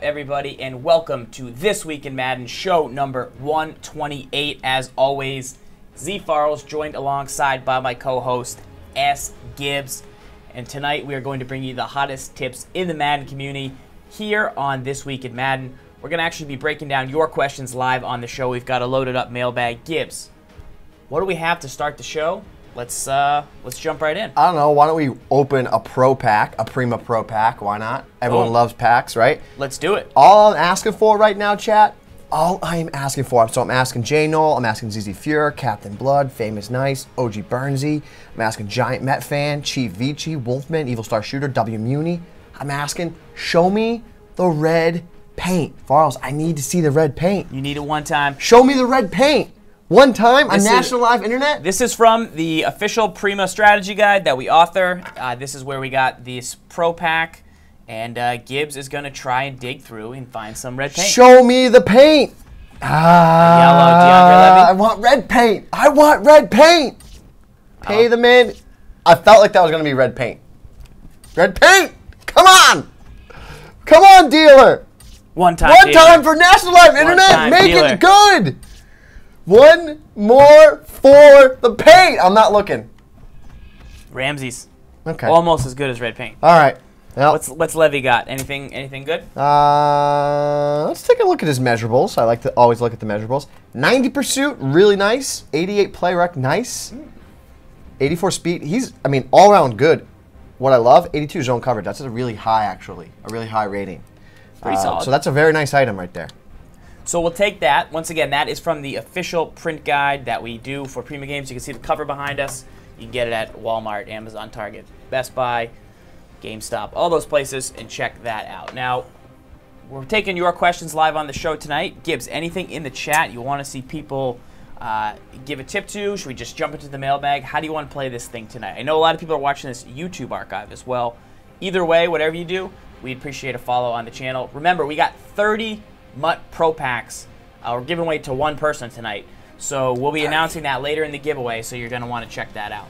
everybody, and welcome to This Week in Madden, show number 128. As always, ZFarls joined alongside by my co-host, SGibs. And tonight we are going to bring you the hottest tips in the Madden community here on This Week in Madden. We're going to actually be breaking down your questions live on the show. We've got a loaded up mailbag. Gibbs, what do we have to start the show? Let's jump right in. I don't know. Why don't we open a pro pack, a Prima pro pack? Why not? Everyone loves packs, right? Let's do it. All I'm asking for right now, chat, all I'm asking for, so I'm asking J Noel, I'm asking ZFarls, Captain Blood, Famous Nice, OG Burnsy, I'm asking Giant Met Fan, Chief Vici, Wolfman, Evil Star Shooter, W Muni. I'm asking, show me the red paint. Farls, I need to see the red paint. You need it one time. Show me the red paint. One time on National Live Internet? This is from the official Prima strategy guide that we author. This is where we got this pro pack, and Gibbs is going to try and dig through and find some red paint. Show me the paint. Yellow, DeAndre Levy. I want red paint. I want red paint. Pay the man. I felt like that was going to be red paint. Red paint. Come on. Come on, dealer. One time for National Live Internet. Make it good. One more for the paint. I'm not looking. Ramsey's. Okay. Almost as good as red paint. All right. Well, what's Levy got? Anything good? Let's take a look at his measurables. I like to always look at the measurables. 90 pursuit, really nice. 88 play rec, nice. 84 speed. He's, all around good. What I love, 82 zone coverage. That's a really high, actually. A really high rating. Pretty solid. So that's a very nice item right there. So we'll take that. Once again, that is from the official print guide that we do for Prima games. You can see the cover behind us. You can get it at Walmart, Amazon, Target, Best Buy, GameStop, all those places, and check that out. Now, we're taking your questions live on the show tonight. Gibbs, anything in the chat you want to see people give a tip to? Should we just jump into the mailbag? How do you want to play this thing tonight? I know a lot of people are watching this YouTube archive as well. Either way, whatever you do, we'd appreciate a follow on the channel. Remember, we got 30 MUT Pro Packs. We're giving away to one person tonight. So we'll be announcing that later in the giveaway, so you're going to want to check that out.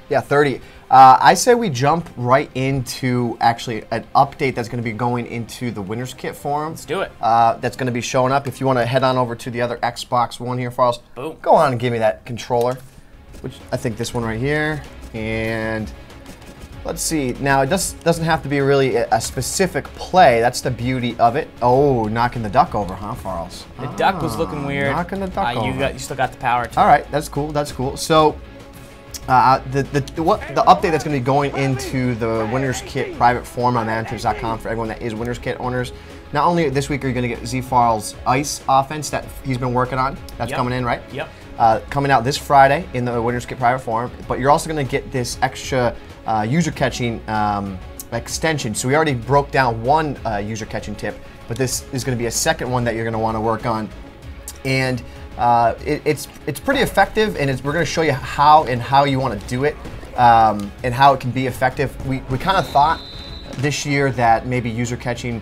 Yeah, 30. I say we jump right into actually an update that's going to be going into the Winners Kit forum. Let's do it. That's going to be showing up. If you want to head on over to the other Xbox One here, Farls, boom. Go on and give me that controller, which I think this one right here. And let's see. Now, it doesn't have to be really a specific play. That's the beauty of it. Oh, knocking the duck over, huh, Farls? The duck was looking weird. Knocking the duck over. You still got the power to All right, that's cool. That's cool. So, the update that's going to be going into the Winners Kit private forum on MaddenTips.com for everyone that is Winners Kit owners. Not only this week are you going to get ZFarls Ice offense that he's been working on. That's coming in, right? Yep. Coming out this Friday in the Winners Kit private forum. But you're also going to get this extra user catching extension. So we already broke down one user catching tip, but this is going to be a second one that you're going to want to work on. And it's pretty effective, and we're going to show you how you want to do it, and how it can be effective. We kind of thought this year that maybe user catching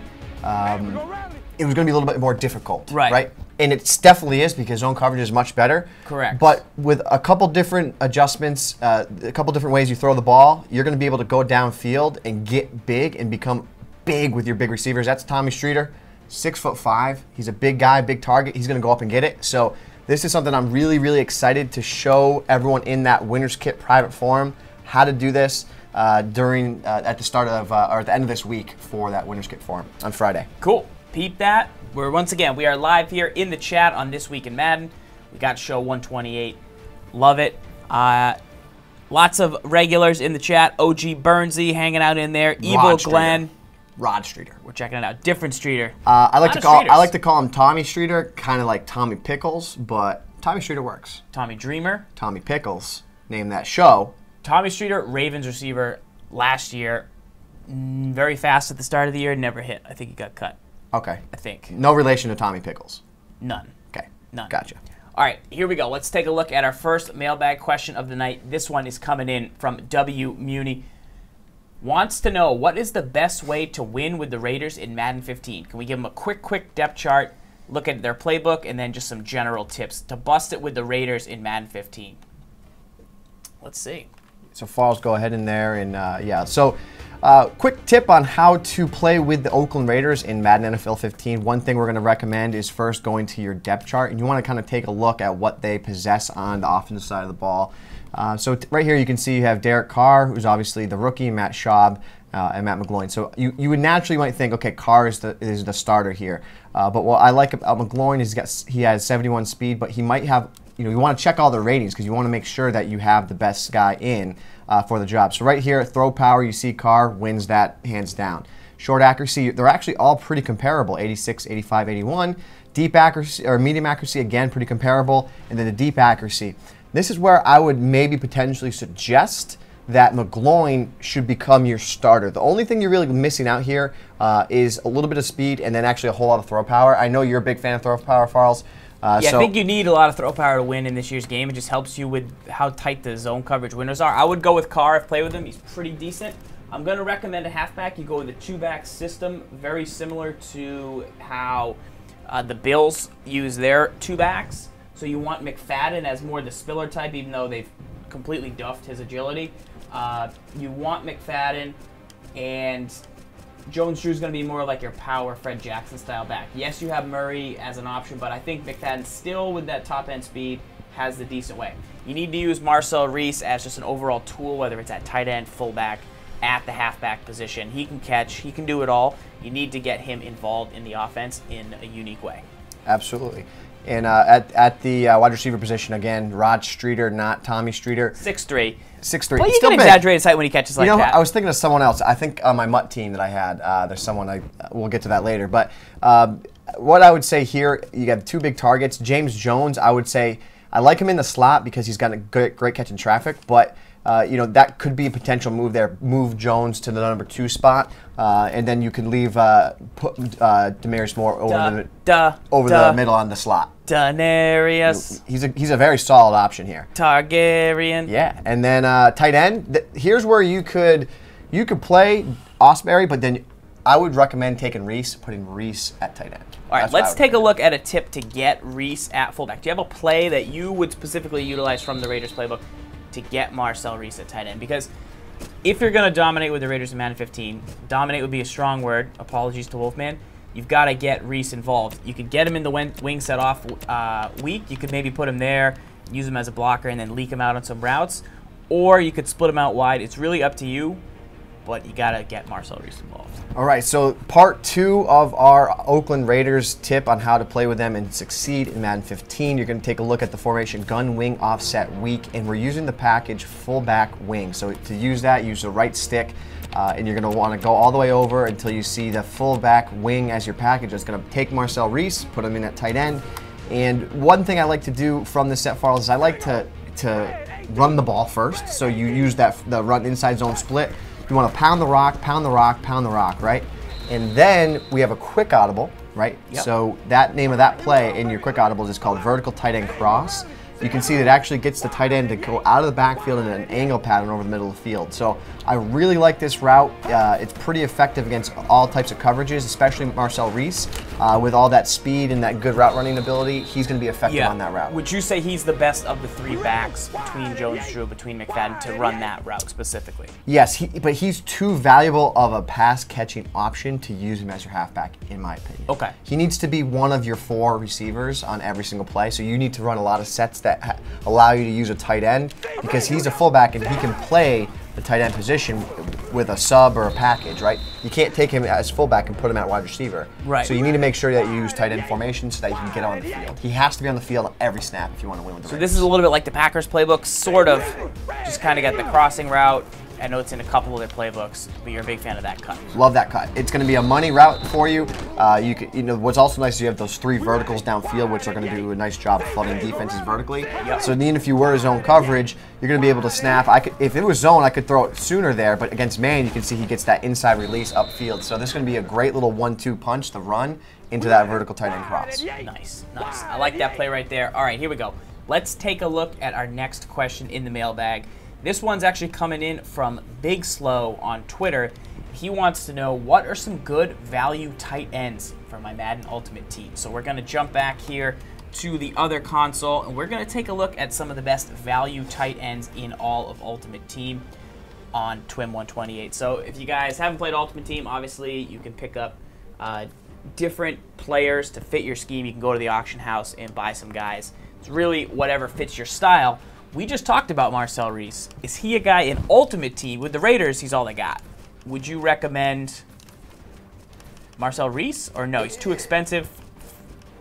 it was going to be a little bit more difficult, right? And it definitely is, because zone coverage is much better. Correct. But with a couple different adjustments, a couple different ways you throw the ball, you're going to be able to go downfield and get big and become big with your big receivers. That's Tommy Streeter. 6'5". He's a big guy, big target. He's going to go up and get it. So this is something I'm really, really excited to show everyone in that Winners Kit private forum how to do this at the start of or at the end of this week for that Winners Kit forum on Friday. Cool. Peep that. Once again, we are live here in the chat on This Week in Madden. We got show 128. Love it. Lots of regulars in the chat. OG Burnsy hanging out in there. Evil Glenn. Rod Streeter. We're checking it out. Different Streeter. I like to call him Tommy Streeter, kind of like Tommy Pickles, but Tommy Streeter works. Tommy Dreamer. Tommy Pickles, name that show. Tommy Streeter, Ravens receiver last year. Very fast at the start of the year, never hit. I think he got cut. Okay. I think. No relation to Tommy Pickles. None. Okay. None. Gotcha. All right, here we go. Let's take a look at our first mailbag question of the night. This one is coming in from W Muni. Wants to know, what is the best way to win with the Raiders in Madden 15? Can we give them a quick depth chart, look at their playbook, and then just some general tips to bust it with the Raiders in Madden 15? Let's see. So Falls, go ahead in there, and yeah. So quick tip on how to play with the Oakland Raiders in Madden NFL 15. One thing we're going to recommend is first going to your depth chart, and you want to kind of take a look at what they possess on the offensive side of the ball. So right here you can see you have Derek Carr, who's obviously the rookie, Matt Schaub, and Matt McGloin. So you would naturally might think, okay, Carr is the starter here. But what I like about McGloin is he has 71 speed, but he might have, you want to check all the ratings because you want to make sure that you have the best guy in for the job. So right here, throw power, you see Carr wins that hands down. Short accuracy, they're actually all pretty comparable, 86, 85, 81. Deep accuracy, or medium accuracy, again, pretty comparable. And then the deep accuracy. This is where I would maybe potentially suggest that McGloin should become your starter. The only thing you're really missing out here is a little bit of speed and then actually a whole lot of throw power. I know you're a big fan of throw power, Farls. Yeah, I think you need a lot of throw power to win in this year's game. It just helps you with how tight the zone coverage windows are. I would go with Carr. I've played with him. He's pretty decent. I'm going to recommend a halfback. You go with a two-back system, very similar to how the Bills use their two backs. So you want McFadden as more the spiller type, even though they've completely duffed his agility. You want McFadden, and Jones-Drew's going to be more like your power Fred Jackson style back. Yes, you have Murray as an option, but I think McFadden still with that top end speed has the decent way. You need to use Marcel Reese as just an overall tool, whether it's at tight end, fullback, at the halfback position. He can catch, he can do it all. You need to get him involved in the offense in a unique way. Absolutely. And at the wide receiver position, again, Rod Streeter, not Tommy Streeter. 6'3". 6'3". Well, you get exaggerated height when he catches like that. I was thinking of someone else. I think on my MUT team that I had, there's someone, we'll get to that later. But what I would say here, you got two big targets. James Jones, I would say, I like him in the slot because he's got a great catch in traffic. But, that could be a potential move there. Move Jones to the number 2 spot. And then you can leave put Demarius Moore over the middle on the slot. Denarius. He's a very solid option here. Targaryen. Yeah, and then tight end. Here's where you could play Osbury, but then I would recommend taking Reese, putting Reese at tight end. All right, let's take a look at a tip to get Reese at fullback. Do you have a play that you would specifically utilize from the Raiders playbook to get Marcel Reese at tight end? Because if you're going to dominate with the Raiders in Madden 15, dominate would be a strong word. Apologies to Wolfman. You've got to get Reese involved. You could get him in the wing set off weak. You could maybe put him there, use him as a blocker, and then leak him out on some routes. Or you could split him out wide. It's really up to you, but you got to get Marcel Reese involved. All right, so part 2 of our Oakland Raiders tip on how to play with them and succeed in Madden 15. You're going to take a look at the formation gun wing offset weak, and we're using the package fullback wing. So to use that, use the right stick. And you're going to want to go all the way over until you see the fullback wing as your package. It's going to take Marcel Reese, put him in at tight end. And one thing I like to do from the ZFarls is I like to run the ball first. So you use the run inside zone split. You want to pound the rock, pound the rock, pound the rock, right? And then we have a quick audible, right? Yep. So that name of that play in your quick audibles is called vertical tight end cross. You can see that it actually gets the tight end to go out of the backfield in an angle pattern over the middle of the field. So I really like this route. It's pretty effective against all types of coverages, especially Marcel Reese. With all that speed and that good route running ability, he's going to be effective on that route. Would you say he's the best of the 3 backs between Jones-Drew, between McFadden, to run that route specifically? Yes, but he's too valuable of a pass-catching option to use him as your halfback, in my opinion. Okay. He needs to be one of your 4 receivers on every single play, so you need to run a lot of sets that allow you to use a tight end because he's a fullback and he can play the tight end position with a sub or a package, right? You can't take him as fullback and put him at wide receiver. Right. So you need to make sure that you use tight end formation so that you can get on the field. He has to be on the field on every snap if you want to win with the Raiders. So this is a little bit like the Packers playbook, sort of. Just kind of got the crossing route. I know it's in a couple of their playbooks, but you're a big fan of that cut. Love that cut. It's going to be a money route for you. What's also nice is you have those 3 verticals downfield, which are going to do a nice job of flooding defenses vertically. Yep. So even if you were zone coverage, you're going to be able to snap. If it was zone, I could throw it sooner there, but against man, you can see he gets that inside release upfield. So this is going to be a great little 1-2 punch to run into that vertical tight end cross. Nice, nice. I like that play right there. All right, here we go. Let's take a look at our next question in the mailbag. This one's actually coming in from Big Slow on Twitter. He wants to know, what are some good value tight ends for my Madden Ultimate team? So we're going to jump back here to the other console, and we're going to take a look at some of the best value tight ends in all of Ultimate Team. on TWIM 128. So if you guys haven't played Ultimate Team, obviously you can pick up different players to fit your scheme. You can go to the auction house and buy some guys. It's really whatever fits your style. We just talked about Marcel Reese. Is he a guy in Ultimate Team? With the Raiders, he's all they got. Would you recommend Marcel Reese, or no? He's too expensive.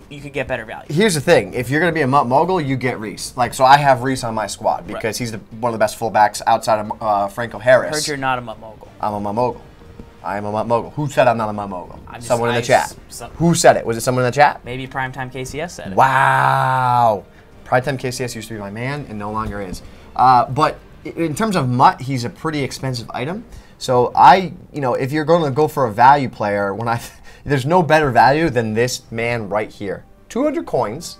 You could get better value. Here's the thing. If you're going to be a MUT mogul, you get Reese. Like, so I have Reese on my squad because he's one of the best fullbacks outside of Franco Harris. I heard you're not a MUT mogul. I'm a MUT mogul. I am a MUT mogul. Who said I'm not a MUT mogul? Someone in the chat. Who said it? Was it someone in the chat? Maybe Primetime KCS said it. Wow. Primetime KCS used to be my man and no longer is. But in terms of MUT, he's a pretty expensive item. So if you're going to go for a value player, there's no better value than this man right here. 200 coins.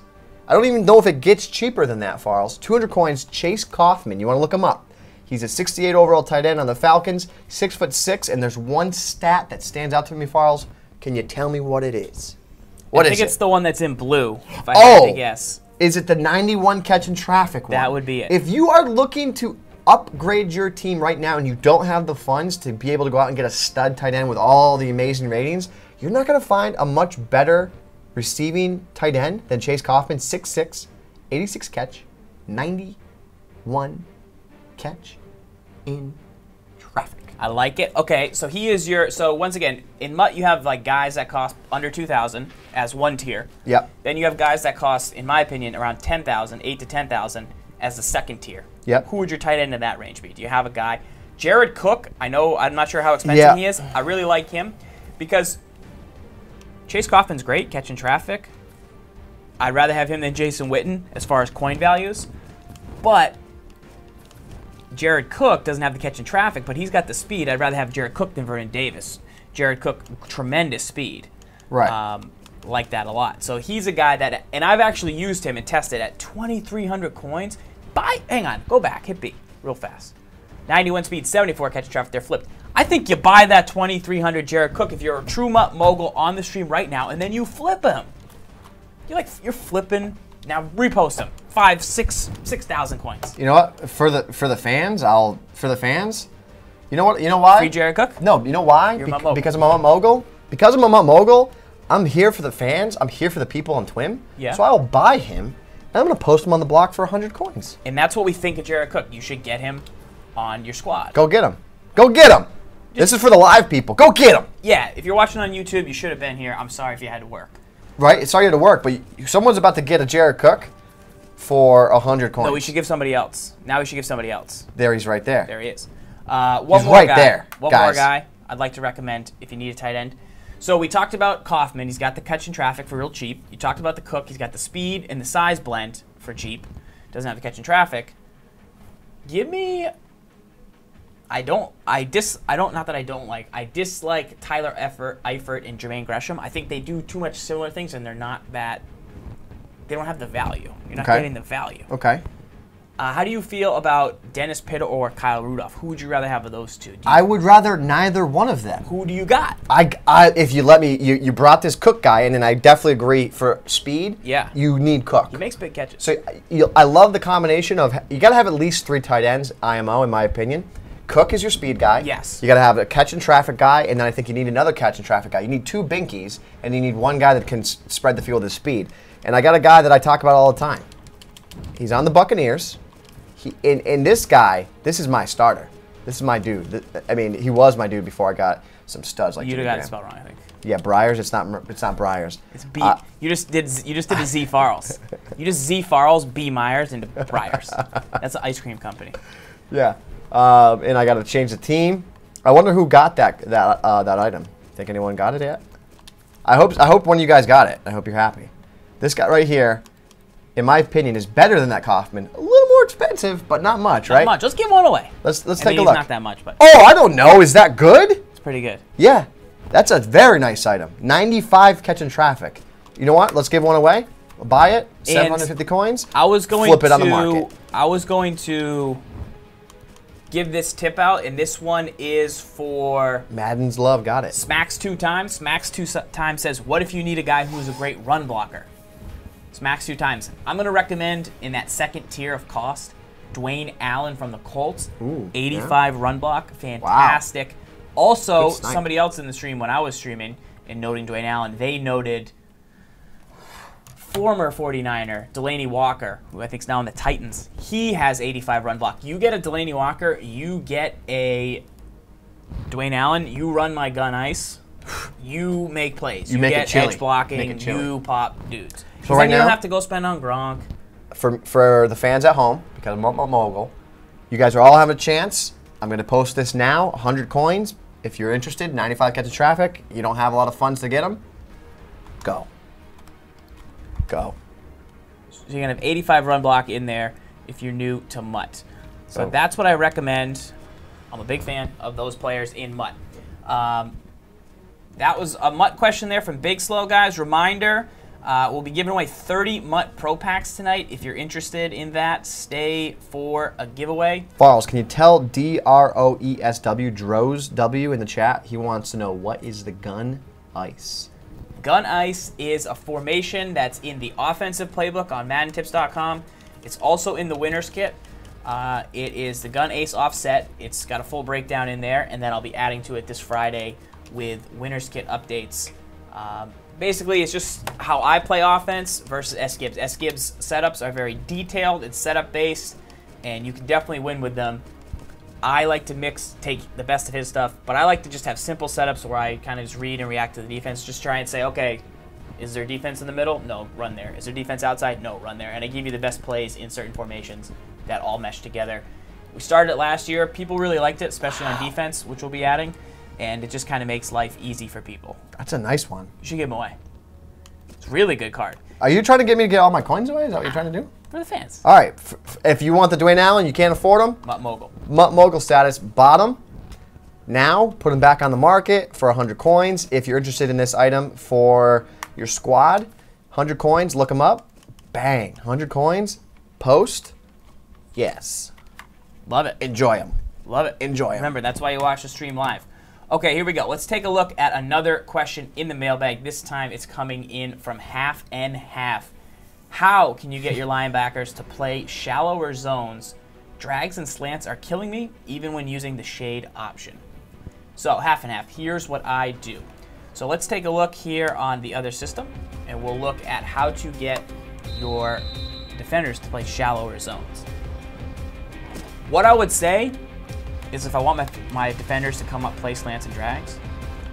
I don't even know if it gets cheaper than that, Farls. 200 coins, Chase Kaufman. You want to look him up. He's a 68 overall tight end on the Falcons, 6'6", and there's one stat that stands out to me, Farls. Can you tell me what it is? What is it? I think it's the one that's in blue, if I had to guess. Is it the 91 catch and traffic one? That would be it. If you are looking to upgrade your team right now and you don't have the funds to be able to go out and get a stud tight end with all the amazing ratings, you're not going to find a much better receiving tight end than Chase Kaufman, 6'6", 86 catch, 91 catch in traffic. I like it. Okay, so he is your. So once again, in MUT you have like guys that cost under 2,000 as one tier. Yep. Then you have guys that cost, in my opinion, around 10,000, 8 to 10,000 as the second tier. Yep. Who would your tight end in that range be? Do you have a guy? Jared Cook. I'm not sure how expensive he is. I really like him because Chase Kaufman's great catching traffic. I'd rather have him than Jason Witten as far as coin values, but Jared Cook doesn't have the catch and traffic, but he's got the speed. I'd rather have Jared Cook than Vernon Davis. Jared Cook, tremendous speed. Right. Like that a lot. So he's a guy that, and I've actually used him and tested at 2,300 coins. Hang on, go back, hit B real fast. 91 speed, 74 catch and traffic, they're flipped. I think you buy that 2,300 Jared Cook if you're a true MUT mogul on the stream right now, and then you flip him. You're flipping. Now repost him. 6,000 coins. You know what? For the fans, You know what? You know why? Free Jared Cook? No. You know why? Because I'm a MUT mogul. Because I'm a MUT mogul, I'm here for the fans. I'm here for the people on TWIM. Yeah. So I'll buy him, and I'm gonna post him on the block for 100 coins. And that's what we think of Jared Cook. You should get him on your squad. Go get him. Go get him. This is for the live people. Go get him. Yeah. If you're watching on YouTube, you should have been here. I'm sorry if you had to work. Right? Sorry you had to work, but someone's about to get a Jared Cook for 100 coins. No, we should give somebody else. Now we should give somebody else. There, he's right there. There he is. He's right there. One more guy I'd like to recommend if you need a tight end. So we talked about Kaufman. He's got the catch and traffic for real cheap. You talked about the Cook. He's got the speed and the size blend for cheap. Doesn't have the catch and traffic. Give me... I dislike Tyler Eifert and Jermaine Gresham. I think they do too much similar things, and they're not that... They don't have the value. You're not getting the value. Okay. How do you feel about Dennis Pitta or Kyle Rudolph? Who would you rather have of those two? I would rather neither one of them. Who do you got? If you let me, you brought this Cook guy, and then I definitely agree for speed. Yeah. You need Cook. He makes big catches. So I love the combination of, you got to have at least 3 tight ends, IMO, in my opinion. Cook is your speed guy. Yes. You got to have a catch and traffic guy, and then I think you need another catch and traffic guy. You need 2 binkies, and you need one guy that can spread the field with his speed. And I got a guy that I talk about all the time. He's on the Buccaneers. And this guy, this is my starter. This is my dude. I mean, he was my dude before I got some studs like. You got it spelled wrong, I think. Yeah, Briars. It's not Briars. It's B. You just did a ZFarls. You just ZFarls B Myers into Briars. That's an ice cream company. Yeah, and I got to change the team. I wonder who got that item. Think anyone got it yet? I hope one of you guys got it. I hope you're happy. This guy right here, in my opinion, is better than that Kaufman. A little more expensive, but not much, right? Not much. Let's give one away. Let's take a he's look. Not that much, but. Oh, I don't know. Is that good? It's pretty good. Yeah, that's a very nice item. 95 catch and traffic. You know what? Let's give one away. We'll buy it. 750 coins. I was going flip it on the market. I was going to give this tip out, and this one is for Madden's Love. Got it. Smacks 2 times. Smacks 2 times says, "What if you need a guy who is a great run blocker?" Smacks 2 times. I'm going to recommend in that second tier of cost, Dwayne Allen from the Colts. Ooh, 85 run block. Fantastic. Wow. Also, Good snipe. somebody else in the stream when I was streaming and noting Dwayne Allen, they noted former 49er, Delaney Walker, who I think is now in the Titans. He has 85 run block. You get a Delaney Walker, you get a Dwayne Allen, you run my gun ice, you make plays. You make get it chilly. edge blocking, you pop dudes. So right then you now, don't have to go spend on Gronk. For the fans at home, because I'm Mogul, you guys are all having a chance. I'm going to post this now, 100 coins. If you're interested, 95 catch of traffic, you don't have a lot of funds to get them, go. Go. So you're going to have 85 run block in there if you're new to MUT. So that's what I recommend. I'm a big fan of those players in MUT. That was a MUT question there from Big Slow, guys. Reminder, we'll be giving away 30 MUT Pro Packs tonight. If you're interested in that, stay for a giveaway. Farls, can you tell DROESW, Droz W in the chat? He wants to know, what is the gun ice? Gun ice is a formation that's in the offensive playbook on MaddenTips.com. It's also in the winner's kit. It is the gun ace offset. It's got a full breakdown in there, and then I'll be adding to it this Friday with winner's kit updates. Basically, it's just how I play offense versus SGibs. SGibs setups are very detailed. It's setup based, and you can definitely win with them. I like to take the best of his stuff, but I like to just have simple setups where I kind of just read and react to the defense. Just try and say, okay, is there defense in the middle? No, run there. Is there defense outside? No, run there. And I give you the best plays in certain formations that all mesh together. We started it last year. People really liked it, especially on defense, which we'll be adding, and it just kind of makes life easy for people. That's a nice one. You should give him away. It's a really good card. Are you trying to get me to get all my coins away? Is that what you're trying to do? For the fans. All right. If you want the Dwayne Allen, you can't afford him. MUT Mogul. MUT Mogul status, bottom. Now, put him back on the market for 100 coins. If you're interested in this item for your squad, 100 coins, look him up. Bang. 100 coins. Post. Yes. Love it. Enjoy him. Love it. Enjoy him. Remember, that's why you watch the stream live. Okay, here we go. Let's take a look at another question in the mailbag. This time it's coming in from Half and Half. How can you get your linebackers to play shallower zones? Drags and slants are killing me, even when using the shade option. So, Half and Half, here's what I do. So let's take a look here on the other system, and we'll look at how to get your defenders to play shallower zones. What I would say is if I want my defenders to come up, play slants and drags,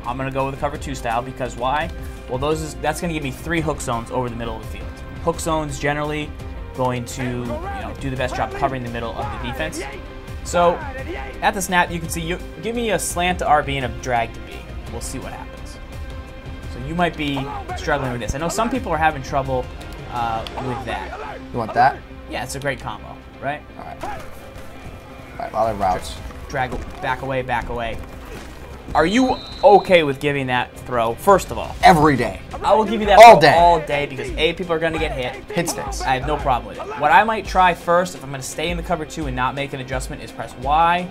I'm going to go with the cover 2 style, because why? Well, that's going to give me 3 hook zones over the middle of the field. Hook zones generally going to do the best job covering the middle of the defense. So at the snap, you can see, give me a slant to RB and a drag to B. We'll see what happens. So you might be struggling with this. I know some people are having trouble with that. You want that? Yeah, it's a great combo, right? All right. All right, a lot of routes. Drag back away, back away. Are you okay with giving that throw, first of all? Every day. I will give you that all day because A, people are going to get hit. Hit sticks. I have no problem with it. What I might try first, if I'm going to stay in the cover 2 and not make an adjustment, is press Y,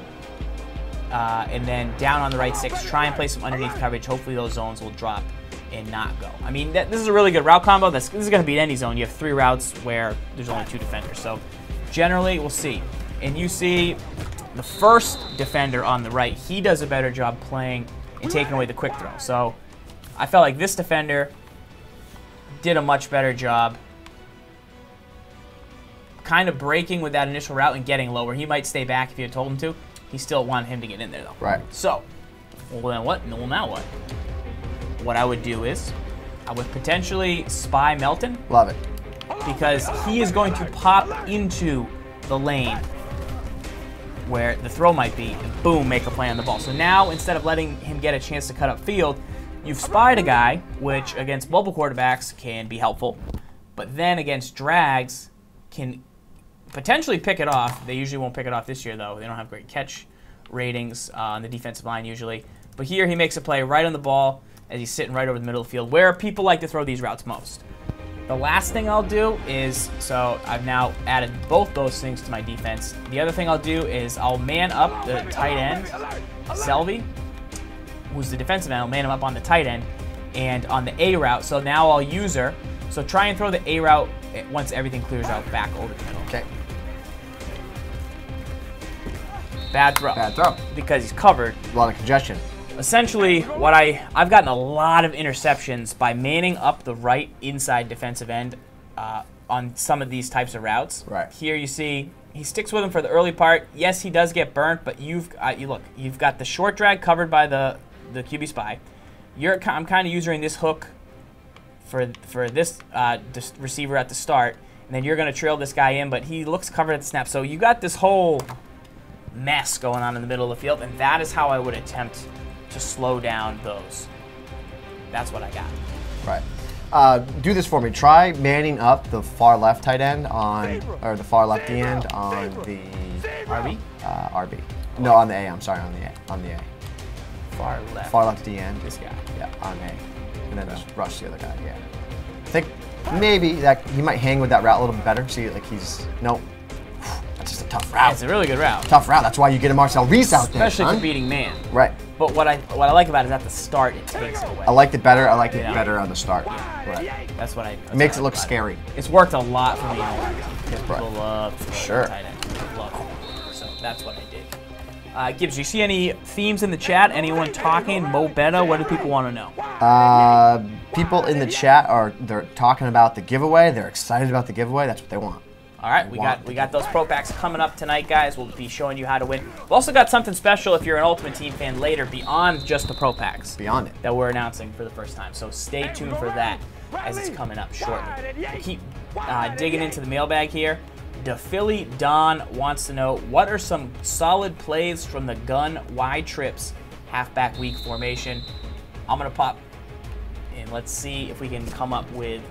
and then down on the right 6, try and play some underneath coverage. Hopefully those zones will drop and not go. I mean, this is a really good route combo. This is going to beat any zone. You have 3 routes where there's only 2 defenders. So generally, we'll see. And you see the first defender on the right, he does a better job playing and taking away the quick throw. So I felt like this defender did a much better job kind of breaking with that initial route and getting lower. He might stay back if you had told him to. He still wanted him to get in there, though. Right. So, well, then what? Well, now what? What I would do is I would potentially spy Melton. Love it. Because he is going to pop into the lane where the throw might be, and boom, make a play on the ball. So now, instead of letting him get a chance to cut up field, you've spied a guy, which against mobile quarterbacks can be helpful, but then against drags can potentially pick it off. They usually won't pick it off this year, though. They don't have great catch ratings on the defensive line usually. But here he makes a play right on the ball as he's sitting right over the middle of the field, where people like to throw these routes most. The last thing I'll do is, so I've now added both those things to my defense. The other thing I'll do is I'll man up the tight end, Selvey, who's the defensive end. I'll man him up on the tight end and on the A route. So now I'll use her. So try and throw the A route once everything clears out back over the middle. Okay. Bad throw. Bad throw. Because he's covered. A lot of congestion. Essentially, what I've gotten a lot of interceptions by manning up the right inside defensive end on some of these types of routes. Right. Here you see he sticks with him for the early part. Yes, he does get burnt, but you've got the short drag covered by the QB spy. I'm kind of using this hook for this receiver at the start, and then you're going to trail this guy in, but he looks covered at the snap. So you got this whole mess going on in the middle of the field, and that is how I would attempt to slow down those. That's what I got. Right. Do this for me. Try manning up the far left tight end or the far left D end on the RB? RB. No, on the A. I'm sorry, on the A. Far left. Far left D end. This guy. Yeah, on A. And then just rush the other guy. Yeah. I think maybe that he might hang with that route a little bit better. See, like nope. That's just a tough route. It's a really good route. Tough route. That's why you get a Marcel Reese out there. Especially for beating man. Right. But what I like about it is at the start it takes it away. I liked it better. I liked it better on the start. Yeah. Right. That's what it makes it look scary. It's worked a lot for me in the because people love tight end. Love it. So that's what I did. Gibbs, you see any themes in the chat? Anyone talking? Mo Betta? What do people want to know? People in the chat they're talking about the giveaway. They're excited about the giveaway. That's what they want. All right, we got those pro packs coming up tonight, guys. We'll be showing you how to win. We've also got something special if you're an Ultimate Team fan later beyond just the pro packs. Beyond it. That we're announcing for the first time. So stay tuned for that as it's coming up shortly. We'll keep digging into the mailbag here. DePhilly Don wants to know, what are some solid plays from the gun wide trips halfback weak formation? I'm going to pop and let's see if we can come up with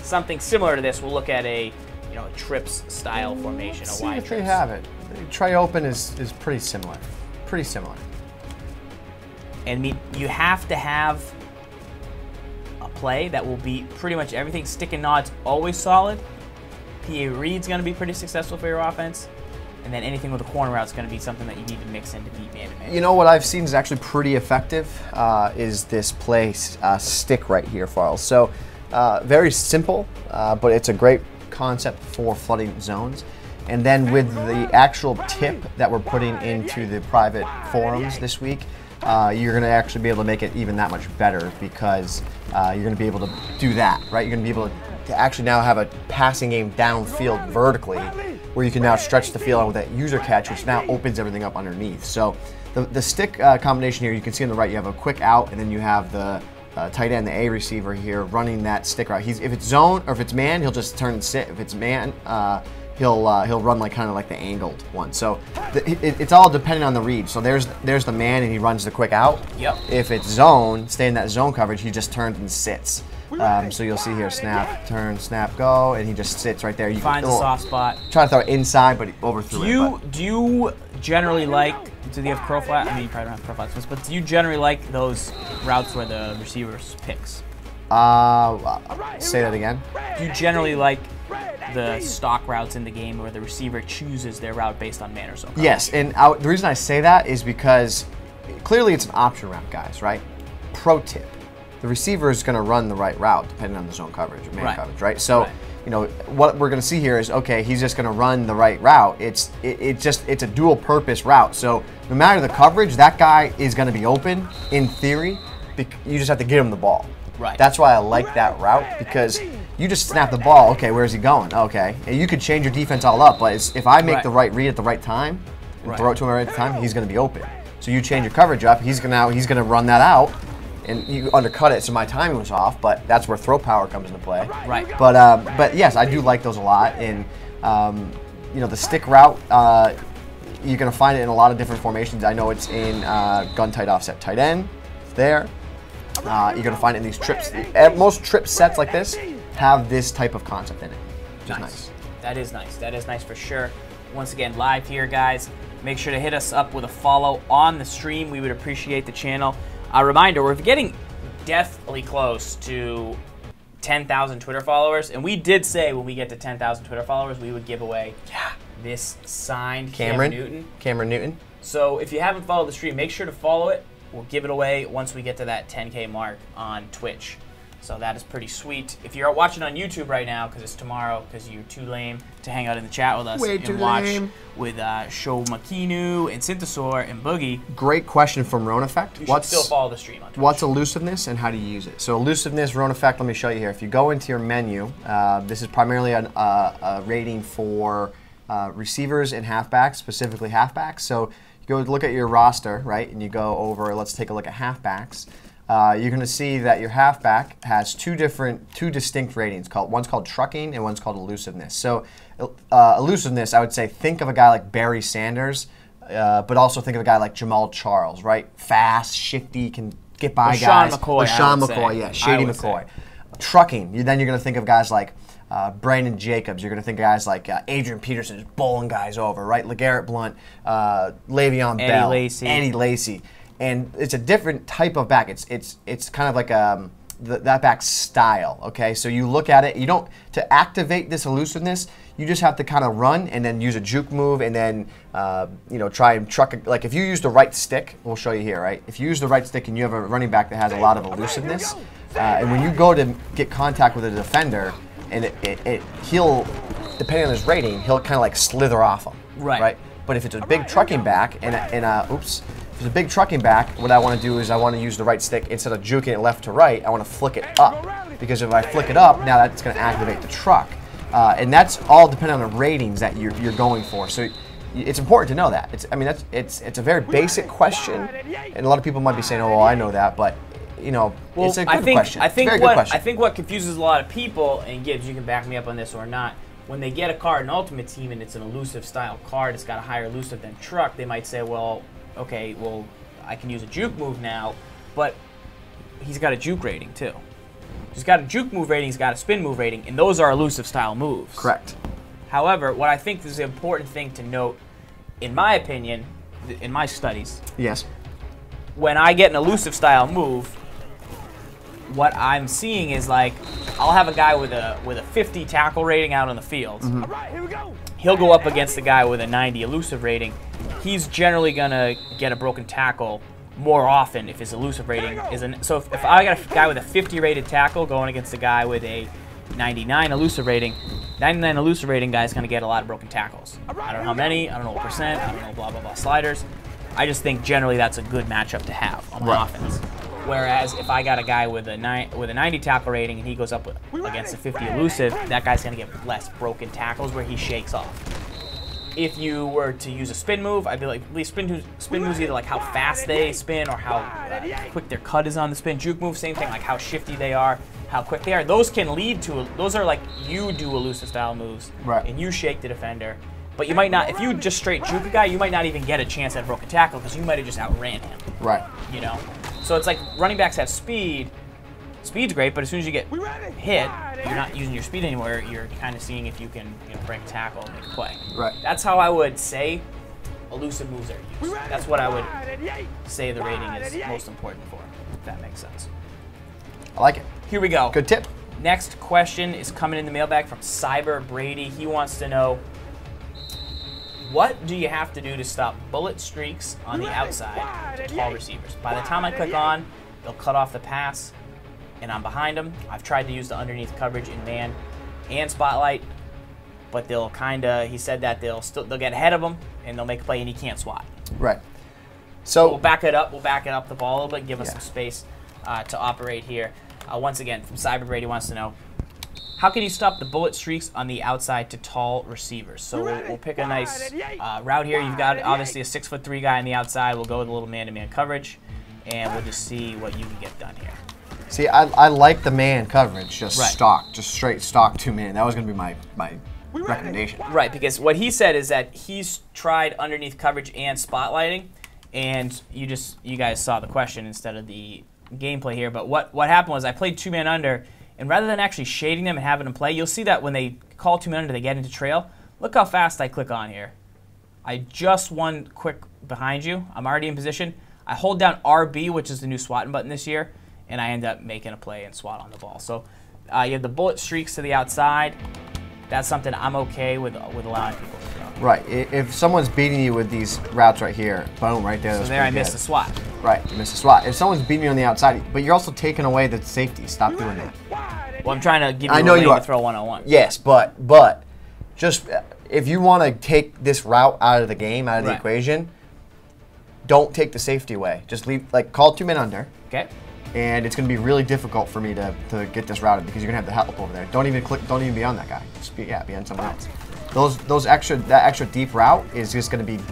something similar to this. We'll look at a trips style formation, a wide trips. They have it. Try open is pretty similar. Pretty similar. And you have to have a play that will beat pretty much everything. Stick and nod's always solid. PA read's going to be pretty successful for your offense. And then anything with a corner route is going to be something that you need to mix in to beat man-to-man. You know what I've seen is actually pretty effective is this play stick right here, Farls. So very simple, but it's a great concept for flooding zones. And then with the actual tip that we're putting into the private forums this week, you're going to actually be able to make it even that much better because you're going to be able to do that, right? You're going to be able to actually now have a passing game downfield vertically where you can now stretch the field with that user catch, which now opens everything up underneath. So the stick combination here, you can see on the right, you have a quick out, and then you have the tight end, the A receiver here, running that stick route. If it's zone or if it's man, he'll just turn and sit. If it's man, he'll run kind of like the angled one. So it's all dependent on the read. So there's the man, and he runs the quick out. Yep. If it's zone, stay in that zone coverage, he just turns and sits. So you'll see here, snap, turn, snap, go, and he just sits right there. You find the soft spot. Try to throw it inside, but he overthrew it. Do you generally like? Do they have curl flat? I mean, you probably don't have curl flats, but do you generally like those routes where the receiver picks? Say that again. Do you generally like the stock routes in the game where the receiver chooses their route based on man or zone? Yes, and the reason I say that is because clearly it's an option route, guys, right? Pro tip. The receiver is going to run the right route depending on the zone coverage or man coverage, right? So, what we're going to see here is, okay, he's just going to run the right route. It's a dual purpose route. So no matter the coverage, that guy is going to be open in theory. You just have to get him the ball. Right. That's why I like that route, because you just snap the ball. Okay, where's he going? Okay, and you could change your defense all up, but if I make the right read at the right time and throw it to him at the right time, he's going to be open. So you change your coverage up. He's going to run that out. And you undercut it, so my timing was off, but that's where throw power comes into play. Right. But yes, I do like those a lot. And the stick route, you're going to find it in a lot of different formations. I know it's in gun tight offset tight end. It's there. You're going to find it in these trips. Most trip sets like this have this type of concept in it, which is nice. That is nice. That is nice for sure. Once again, live here, guys. Make sure to hit us up with a follow on the stream. We would appreciate the channel. A reminder, we're getting deathly close to 10,000 Twitter followers, and we did say when we get to 10,000 Twitter followers, we would give away this signed Cameron Newton. So if you haven't followed the stream, make sure to follow it. We'll give it away once we get to that 10K mark on Twitch. So that is pretty sweet. If you're watching on YouTube right now, because it's tomorrow, because you're too lame to hang out in the chat with us and watch with Show Makinu and Synthesaur and Boogie. Great question from Rone Effect. You should still follow the stream on Twitch. What's elusiveness and how do you use it? So elusiveness, Rone Effect, let me show you here. If you go into your menu, this is primarily a rating for receivers and halfbacks, specifically halfbacks. So you go look at your roster, right, and you go over, let's take a look at halfbacks. You're going to see that your halfback has two distinct ratings. One's called trucking and one's called elusiveness. So elusiveness, I would say, think of a guy like Barry Sanders, but also think of a guy like Jamal Charles, right? Fast, shifty, can get by guys. Sean McCoy, yeah, Shady McCoy. Trucking, then you're going to think of guys like Brandon Jacobs. You're going to think of guys like Adrian Peterson, just bowling guys over, right? LeGarrette Blount, Le'Veon Bell, Eddie Lacy. And it's a different type of back. It's kind of like that back style. Okay, so you look at it. You don't to activate this elusiveness. You just have to kind of run and then use a juke move and then try and truck. Like if you use the right stick, we'll show you here, right? If you use the right stick and you have a running back that has a lot of elusiveness, and when you go to get contact with a defender, and he'll, depending on his rating, he'll kind of like slither off him. Right. But if it's a big trucking back if it's a big trucking back, what I want to do is I want to use the right stick instead of juking it left to right. I want to flick it up because if I flick it up, now that's going to activate the truck, and that's all depending on the ratings that you're going for. So it's important to know that. It's a very basic question, and a lot of people might be saying, "Oh, well, I know that," but it's a good question. I think what confuses a lot of people, and Gibbs, you can back me up on this or not, when they get a card in Ultimate Team and it's an elusive style card, it's got a higher elusive than truck, they might say, well, okay, well, I can use a juke move now, but he's got a juke rating too. He's got a juke move rating, he's got a spin move rating, and those are elusive style moves. Correct. However, what I think is the important thing to note, in my opinion, in my studies, yes, when I get an elusive style move, what I'm seeing is like I'll have a guy with a 50 tackle rating out on the field. Mm-hmm. All right, here we go. He'll go up against the guy with a 90 elusive rating. He's generally gonna get a broken tackle more often if his elusive rating isn't. So if I got a guy with a 50 rated tackle going against a guy with a 99 elusive rating, 99 elusive rating guy is gonna get a lot of broken tackles. I don't know how many, I don't know what percent, I don't know blah blah blah sliders. I just think generally that's a good matchup to have on my offense. Whereas if I got a guy with a 90 tackle rating and he goes up against a 50 elusive, that guy's gonna get less broken tackles where he shakes off. If you were to use a spin move, I'd be like, spin moves either like how fast they spin or how quick their cut is on the spin. Juke move, same thing, like how shifty they are, how quick they are. Those can lead to, those are like you do elusive style moves, right, and you shake the defender. But you might not, if you just straight juke a guy, you might not even get a chance at a broken tackle because you might have just outran him. Right. So it's like running backs have speed. Speed's great, but as soon as you get hit, you're not using your speed anymore. You're kind of seeing if you can break a tackle and make a play. Right. That's how I would say elusive moves are used. That's what I would say the rating is most important for, if that makes sense. I like it. Here we go. Good tip. Next question is coming in the mailbag from Cyber Brady. He wants to know, what do you have to do to stop bullet streaks on the outside to tall receivers? By the time I click on, they'll cut off the pass, and I'm behind them. I've tried to use the underneath coverage in man and spotlight, but they'll he said that they'll get ahead of him and they'll make a play and he can't swat. Right. So we'll back it up. We'll back it up the ball a little bit, give us some space to operate here. Once again, from Cyber Brady wants to know, how can you stop the bullet streaks on the outside to tall receivers? So we'll pick a nice route here. You've got obviously a 6'3" guy on the outside. We'll go with a little man-to-man coverage, and we'll just see what you can get done here. See, I like the man coverage, just stock, just straight stock 2-man. That was going to be my recommendation. Right, because what he said is that he's tried underneath coverage and spotlighting, and you guys saw the question instead of the gameplay here. But what happened was I played 2-man under, and rather than actually shading them and having them play, you'll see that when they call 2-man under, they get into trail. Look how fast I click on here. I just one quick behind you. I'm already in position. I hold down RB, which is the new swatting button this year, and I end up making a play and swat on the ball. So you have the bullet streaks to the outside. That's something I'm okay with allowing people to do. Right. If someone's beating you with these routes right here, boom, right there. So there I missed the swat. Right, you miss a swat. If someone's beating you on the outside, but you're also taking away the safety. Stop doing that. Well, I'm trying to give you I know a you lane are. to throw one-on-one. Yes, but just if you want to take this route out of the game, out of the equation, don't take the safety away. Just leave, like, call 2 men under. Okay. And it's going to be really difficult for me to get this routed because you're going to have the help over there. Don't even be on that guy. Just be on someone else. That extra deep route is just going to be,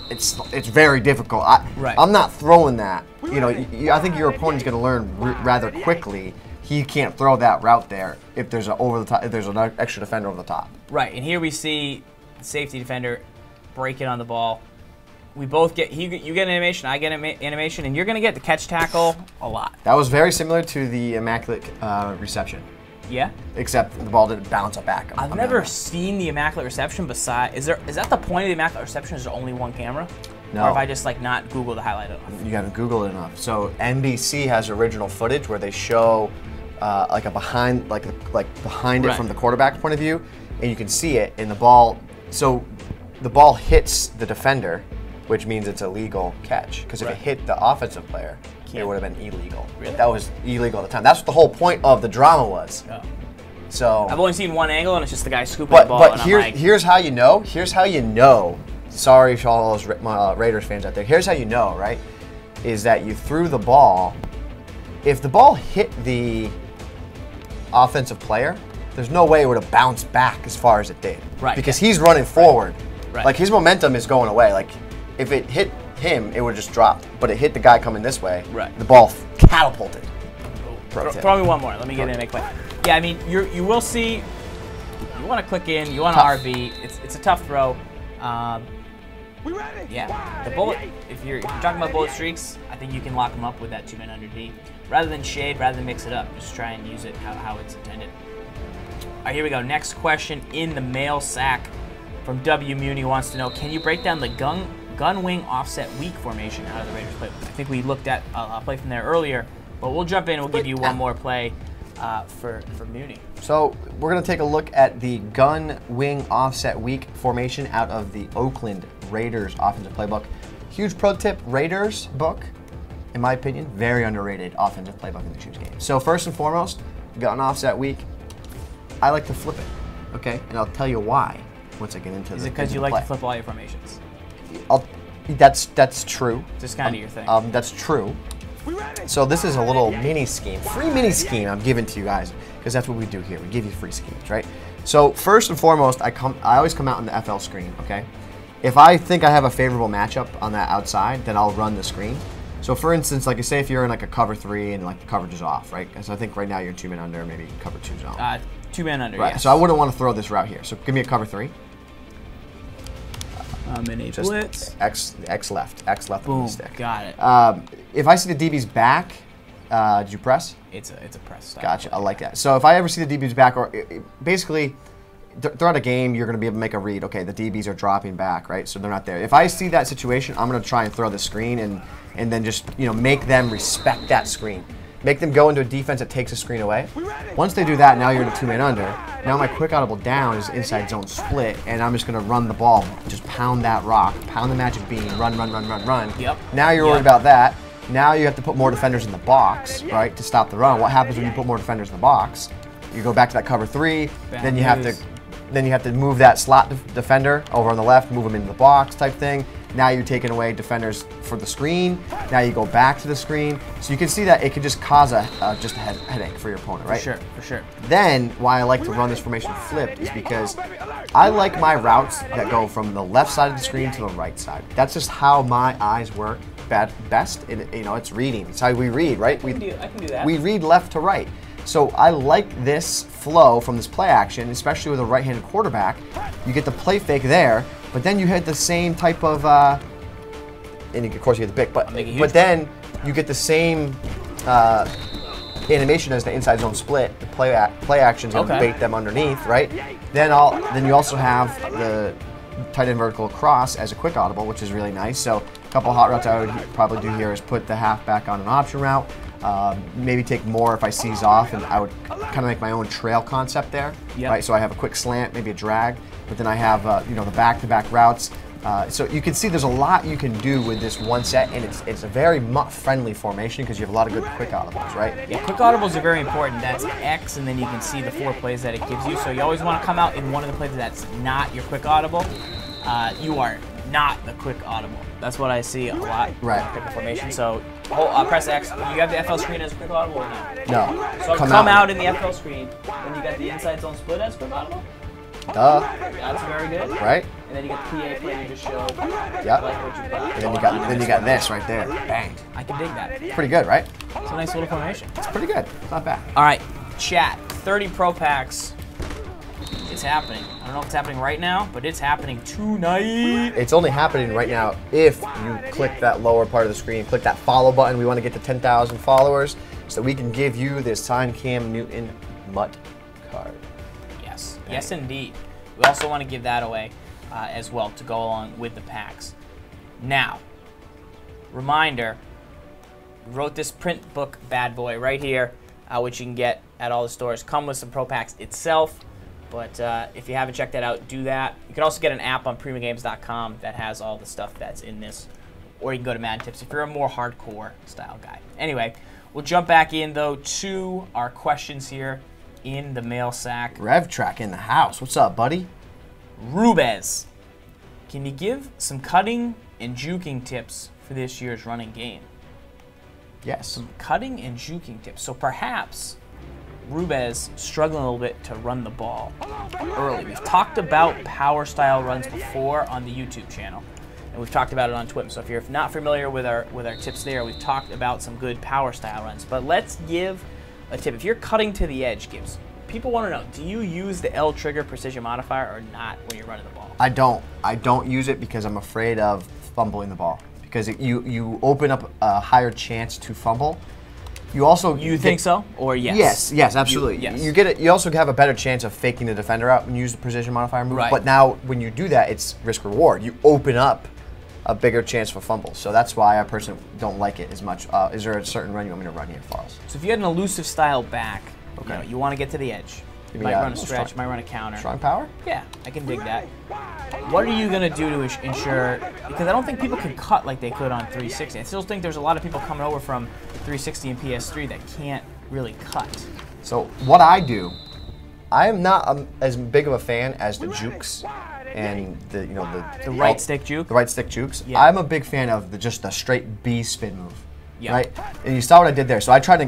it's very difficult. I'm not throwing that. You know, I think your opponent's going to learn rather quickly. He can't throw that route there if there's an extra defender over the top. Right, and here we see the safety defender break it on the ball. We both get, you get animation, I get animation, and you're going to get the catch tackle a lot. That was very similar to the immaculate reception. Yeah? Except the ball didn't bounce up back. I've never seen the immaculate reception beside, is that the point of the immaculate reception? Is there only one camera? No. Or have I just like not Googled the highlight enough? You haven't Googled it enough. So NBC has original footage where they show like a behind it from the quarterback's point of view, and you can see it in the ball. So the ball hits the defender, which means it's a legal catch. Because if it hit the offensive player, it would have been illegal. Really? That was illegal at the time. That's what the whole point of the drama was. Oh. So I've only seen one angle, and it's just the guy scooping the ball. But and here's how you know. Here's how you know. Sorry for all those Raiders fans out there. Here's how you know, right? Is that you threw the ball. If the ball hit the offensive player, there's no way it would have bounced back as far as it did. Right. Because he's running forward. Right. Like his momentum is going away. Like if it hit him, it would have just dropped. But it hit the guy coming this way. Right. The ball catapulted. Throw me one more. Let me get in and make play. Yeah, I mean, you will see. You want to click in. You want to RB. It's a tough throw. Yeah, the bullet. If you're talking about bullet streaks, I think you can lock them up with that 2 men under D. Rather than shade, rather than mix it up, just try and use it how it's intended. All right, here we go. Next question in the mail sack from W. Muni wants to know: can you break down the gun wing offset weak formation out of the Raiders playbook? I think we looked at a play from there earlier, but we'll jump in and we'll give you one more play for Muni. So we're going to take a look at the gun wing offset weak formation out of the Oakland Raiders offensive playbook. Huge pro tip, Raiders book, in my opinion, very underrated offensive playbook in the Chiefs game. So first and foremost, gun offset weak, I like to flip it, okay? And I'll tell you why once I get into Is it because you like to flip all your formations? That's true. Just kind of your thing. That's true. So this is a little mini scheme, free mini scheme I'm giving to you guys, because that's what we do here. We give you free schemes, right? So first and foremost, I always come out in the FL screen, okay? If I think I have a favorable matchup on that outside, then I'll run the screen. So for instance, like say if you're in like a cover 3 and like the coverage is off, right? So I think right now you're in 2 men under, maybe cover 2 zone. 2 men under, right. Yes. So I wouldn't want to throw this route here. So give me a cover 3. In a blitz. X left Boom, with the stick. Got it. If I see the DB's back, did you press? It's a press style. Gotcha. I like that. So if I ever see the DB's back, or basically throughout a game, you're going to be able to make a read. Okay, the DBs are dropping back, right? So they're not there. If I see that situation, I'm going to try and throw the screen and then just make them respect that screen. Make them go into a defense that takes a screen away. Once they do that, now you're in a 2 man under. Now my quick audible down is inside zone split, and I'm just going to run the ball, just pound that rock, pound the magic bean, run. Yep. Now you're worried about that. Now you have to put more defenders in the box, right, to stop the run. What happens when you put more defenders in the box? You go back to that cover 3, then you have to move that slot defender over on the left, move them into the box type thing. Now you're taking away defenders for the screen. Now you go back to the screen. So you can see that it could just cause just a headache for your opponent, right? For sure. Then why I like to run this formation flipped is because I like my routes that go from the left side of the screen to the right side. That's just how my eyes work best. It's reading. It's how we read, right? I can do that. We read left to right. So I like this flow from this play action, especially with a right-handed quarterback. You get the play fake there, but then you hit the same type of, and of course you get the pick, but then you get the same animation as the inside zone split. The play action's gonna bait them underneath, right? Then you also have the tight end vertical cross as a quick audible, which is really nice. So a couple hot routes I would probably do here is put the halfback on an option route. Maybe take more if I seize off, and I would kind of make my own trail concept there, right? So I have a quick slant, maybe a drag, but then I have the back-to-back routes. So you can see there's a lot you can do with this one set, and it's a very MUT-friendly formation because you have a lot of good quick audibles, right? Yeah, quick audibles are very important. That's X, and then you can see the 4 plays that it gives you. So you always want to come out in one of the plays that's not your quick audible. You are not the quick audible. That's what I see a lot in the formation. So press X. You have the FL screen as a quick audible or no? No. So come out in the FL screen when you got the inside zone split as quick audible? Duh. That's very good. Right? And then you got the PA play you just showed. Yep. Like what you got. And then you got this right there. Bang. I can dig that. Pretty good, right? It's a nice little formation. It's pretty good. It's not bad. All right, chat. 30 Pro Packs. It's happening. I don't know if it's happening right now, but it's happening tonight. It's only happening right now if you click that lower part of the screen, click that follow button. We want to get to 10,000 followers so we can give you this signed Cam Newton MUT card. Yes, yes indeed. We also want to give that away as well to go along with the packs. Now, reminder, we wrote this print book bad boy right here, which you can get at all the stores. Come with some Pro Packs itself, but if you haven't checked that out, do that. You can also get an app on primagames.com that has all the stuff that's in this, or you can go to Madden Tips if you're a more hardcore style guy. Anyway, we'll jump back in, though, to our questions here in the mail sack. RevTrack in the house. What's up, buddy? Rubez, can you give some cutting and juking tips for this year's running game? Yes. Some cutting and juking tips. So perhaps Rubez struggling a little bit to run the ball early. We've talked about power style runs before on the YouTube channel, and we've talked about it on Twitter. So if you're not familiar with our tips there, we've talked about some good power style runs. But let's give a tip. If you're cutting to the edge, Gibbs, people want to know, do you use the L trigger precision modifier or not when you're running the ball? I don't. I don't use it because I'm afraid of fumbling the ball. Because you open up a higher chance to fumble. You also think so? Or yes? Yes, absolutely. Yes. You get it. You also have a better chance of faking the defender out when you use the precision modifier move. Right. But now when you do that, it's risk reward. You open up a bigger chance for fumbles. So that's why I personally don't like it as much. Is there a certain run you want me to run here, Falls? So if you had an elusive style back, okay, you want to get to the edge. You might run a stretch, might run a counter. Strong power? Yeah, I can dig that. What are you going to do to ensure, because I don't think people can cut like they could on 360. I still think there's a lot of people coming over from 360 and PS3 that can't really cut. So what I do, I am not as big of a fan as the jukes and the right stick juke. The right stick jukes. Yeah. I'm a big fan of just the straight B spin move. Yeah. Right? And you saw what I did there. So I try to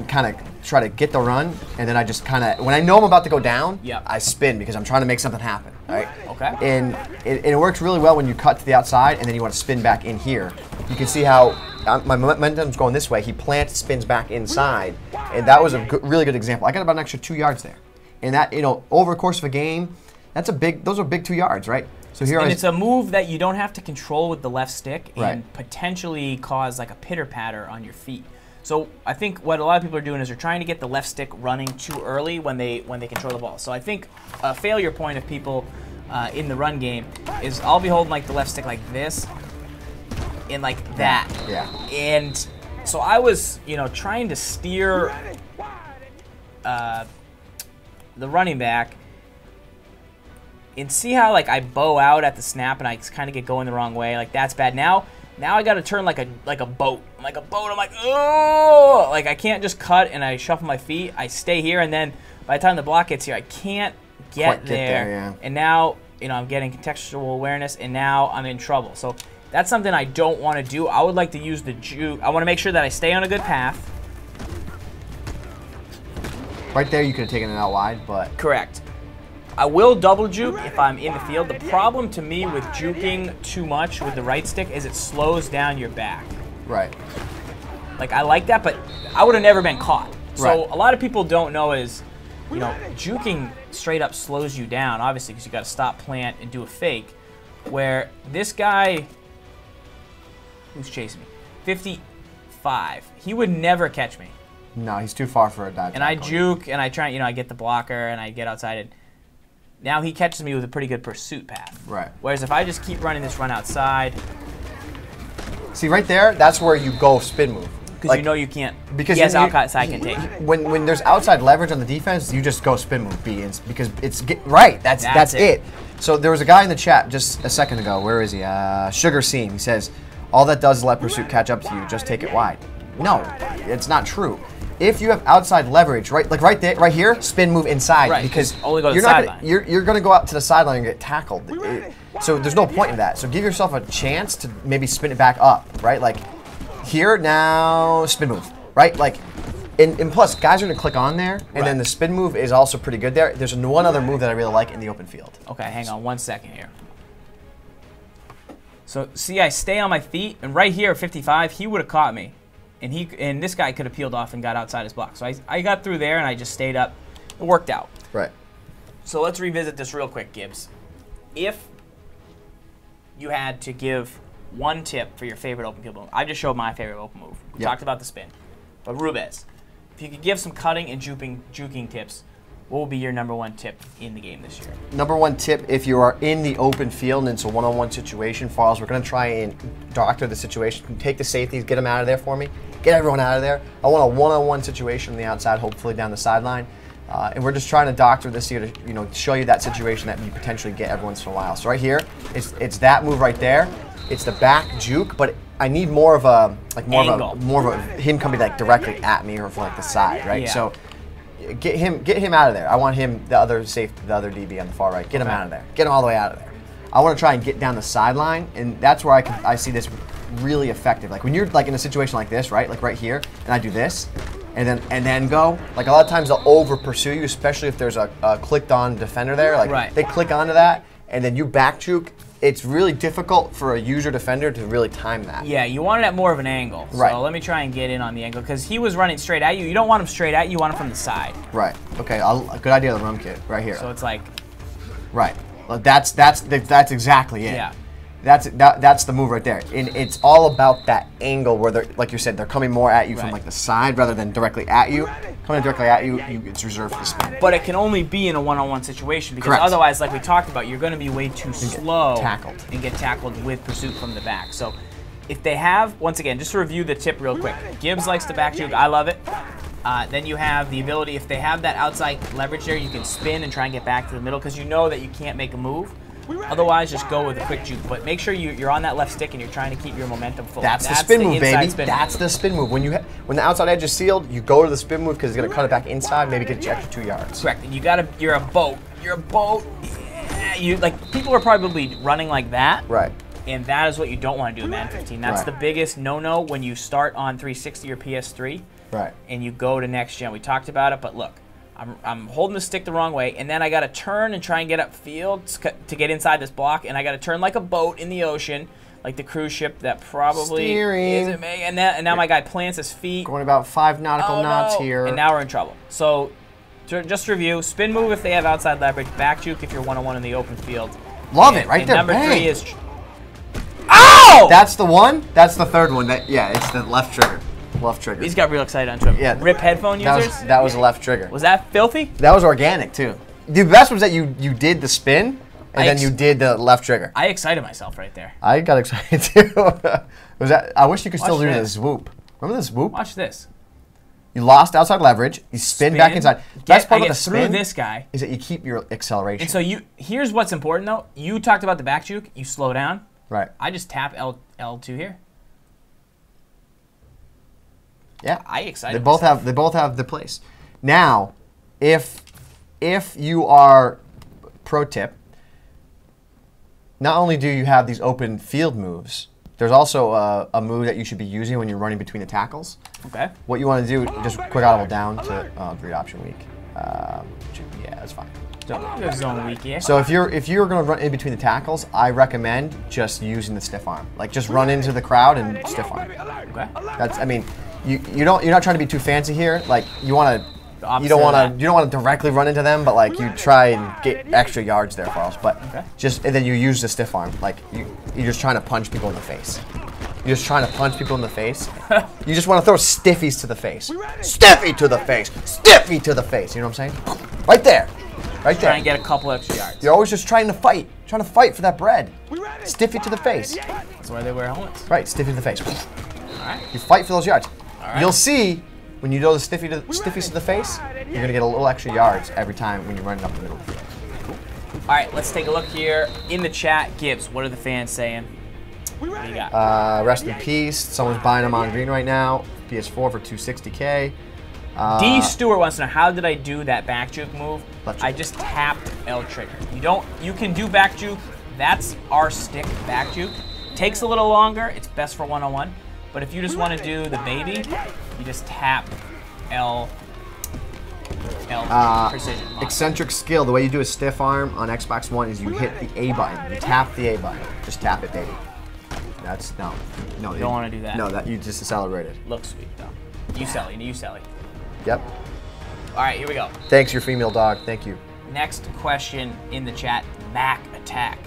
get the run, and then I just when I know I'm about to go down, I spin because I'm trying to make something happen. Right? Okay. And it works really well when you cut to the outside, and then you want to spin back in here. You can see how my momentum's going this way. He plants, spins back inside, and that was a really good example. I got about an extra 2 yards there. And that, over the course of a game, those are big 2 yards, right? So here it's a move that you don't have to control with the left stick and right, potentially cause like a pitter-patter on your feet. So I think what a lot of people are doing is they're trying to get the left stick running too early when they control the ball. So I think a failure point of people in the run game is I'll be holding like the left stick like this and like that. Yeah. And so I was, trying to steer the running back and see how like I bow out at the snap and I kind of get going the wrong way. Like that's bad. Now I got to turn like a boat. I'm like a boat. I'm like, oh, like I can't just cut and I shuffle my feet. I stay here, and then by the time the block gets here, I can't get there. Yeah. And now I'm getting contextual awareness, and now I'm in trouble. So that's something I don't want to do. I would like to use the juke. I want to make sure that I stay on a good path. Right there, you could have taken it out wide, but correct. I will double juke if I'm in the field. The problem to me with juking too much with the right stick is it slows down your back. Right. Like, I like that, but I would have never been caught. So right, a lot of people don't know is, juking straight up slows you down, obviously, because you got to stop, plant, and do a fake. Where this guy, who's chasing me, 55, he would never catch me. No, he's too far for a dive. And I juke, and I try, I get the blocker, and I get outside it. Now he catches me with a pretty good pursuit path. Right. Whereas if I just keep running this run outside. See, right there, that's where you go spin move. Because you know you can't. Because he has outside contain. When there's outside leverage on the defense, you just go spin move B, because it's right. That's it. So there was a guy in the chat just a second ago. Where is he? Sugar Seam. He says, all that does is let pursuit catch up to you. Just take it wide. No, it's not true. If you have outside leverage, right there, right here, spin move inside, right, because only go to the sideline. You're going to go out to the sideline and get tackled. So there's no point in that. So give yourself a chance to maybe spin it back up, right? Like here now, spin move, right? Like, and plus guys are going to click on there, and then the spin move is also pretty good there. There's one other move that I really like in the open field. Okay, hang on 1 second here. So see, I stay on my feet, and right here, 55, he would have caught me. And this guy could have peeled off and got outside his block. So I got through there and I just stayed up. It worked out. Right. So let's revisit this real quick, Gibbs. If you had to give one tip for your favorite open field move, I just showed my favorite open move. We talked about the spin. But Rubez, if you could give some cutting and juking tips, what would be your #1 tip in the game this year? #1 tip, if you are in the open field and it's a one-on-one situation, Farls, we're going to try and doctor the situation. Take the safeties, get them out of there for me. Get everyone out of there. I want a one-on-one situation on the outside, hopefully down the sideline. And we're just trying to doctor this here to show you that situation that you potentially get every once in a while. So right here, it's that move right there. It's the back juke, but I need more of a him coming like directly at me or from like the side, right? Yeah. So get him out of there. I want him, the other DB on the far right. Get him out of there. Get him all the way out of there. I want to try and get down the sideline, and that's where I see this really effective. Like when you're like in a situation like this, right? Like right here, and I do this, and then go. Like a lot of times they'll over pursue you, especially if there's a clicked on defender there. Like they click onto that, and then you back juke. It's really difficult for a user defender to really time that. Yeah, you want it at more of an angle. So let me try and get in on the angle, because he was running straight at you. You don't want him straight at you. You want him from the side. Right. Okay. Good idea of the rum kit right here. So it's like. Right. Well, that's exactly it. Yeah. That's the move right there, and it's all about that angle where they're, like you said, they're coming more at you from like the side rather than directly at you. Coming directly at you, it's reserved for the spin. But it can only be in a one-on-one situation, because otherwise, like we talked about, you're going to be way too slow and get tackled with pursuit from the back. So if they have, once again, just to review the tip real quick, Gibbs likes to back juke. I love it. Then you have the ability, if they have that outside leverage there, you can spin and try and get back to the middle, because you know that you can't make a move. Otherwise, just go with a quick juke. But make sure you're on that left stick and you're trying to keep your momentum full. That's the spin move, baby. That's the spin move. When the outside edge is sealed, you go to the spin move because it's going to cut it back inside, maybe get you extra 2 yards. Correct. And you're a boat. You're a boat. Yeah, like people are probably running like that. Right. And that is what you don't want to do in Madden 15. That's the biggest no-no when you start on 360 or PS3. Right. And you go to next gen. We talked about it, but look. I'm holding the stick the wrong way, and then I got to turn and try and get upfield to get inside this block, and I got to turn like a boat in the ocean, like the cruise ship that probably isn't making. And now my guy plants his feet. Going about 5 nautical knots here. And now we're in trouble. So just to review, spin move if they have outside leverage, back juke if you're one-on-one in the open field. Love it, right there. Number Bang. 3 is... Oh! That's the one? That's the third one. It's the left trigger. Left trigger. He's got real excited on Twitter. Yeah. Rip headphone users? That was a left trigger. Was that filthy? That was organic, too. The best was that you did the spin, and then you did the left trigger. I excited myself right there. I got excited, too. I wish you could still do the swoop. Remember the swoop? Watch this. You lost outside leverage. You spin back inside. Best part of the spin through this guy is that you keep your acceleration. And so here's what's important, though. You talked about the back juke. You slow down. Right. I just tap L2 here. Yeah, I excited. They both have the place. Now, if you are pro tip, not only do you have these open field moves, there's also a move that you should be using when you're running between the tackles. Okay. What you want to do, just quick audible down to read option weak. Yeah, that's fine. Zone weak, yeah. So if you're going to run in between the tackles, I recommend just using the stiff arm. Like just run into the crowd and stiff arm. Okay. You're not trying to be too fancy here. Like you don't want to directly run into them, but like you try and get extra yards there, Farls. But and then you use the stiff arm. Like you're just trying to punch people in the face. You're just trying to punch people in the face. You just want to throw stiffies to the face. Stiffy to the face. Stiffy to the face. You know what I'm saying? Right there. Right there. Try and get a couple extra yards. You're always just trying to fight for that bread. Stiffy to the face. That's why they wear helmets. Right, stiffy to the face. All right. You fight for those yards. right. You'll see when you throw the stiffies to the face, you're going to get a little extra yards every time when you're running up the middle of the field. All right, let's take a look here in the chat. Gibbs, what are the fans saying? What do you got? Rest in peace. Someone's buying them on green right now. PS4 for $260K. D. Stewart wants to know, how did I do that back juke move? I just tapped L trigger. You can do back juke. That's our stick back juke. Takes a little longer. It's best for one-on-one. But if you just want to do the baby, you just tap L precision. Eccentric skill. The way you do a stiff arm on Xbox One is you hit the A button. You tap the A button. Just tap it, baby. That's no. You don't want to do that. No, that you just accelerated. Looks sweet though. You Sally. Yep. All right, here we go. Thanks, your female dog. Thank you. Next question in the chat. Mac attack.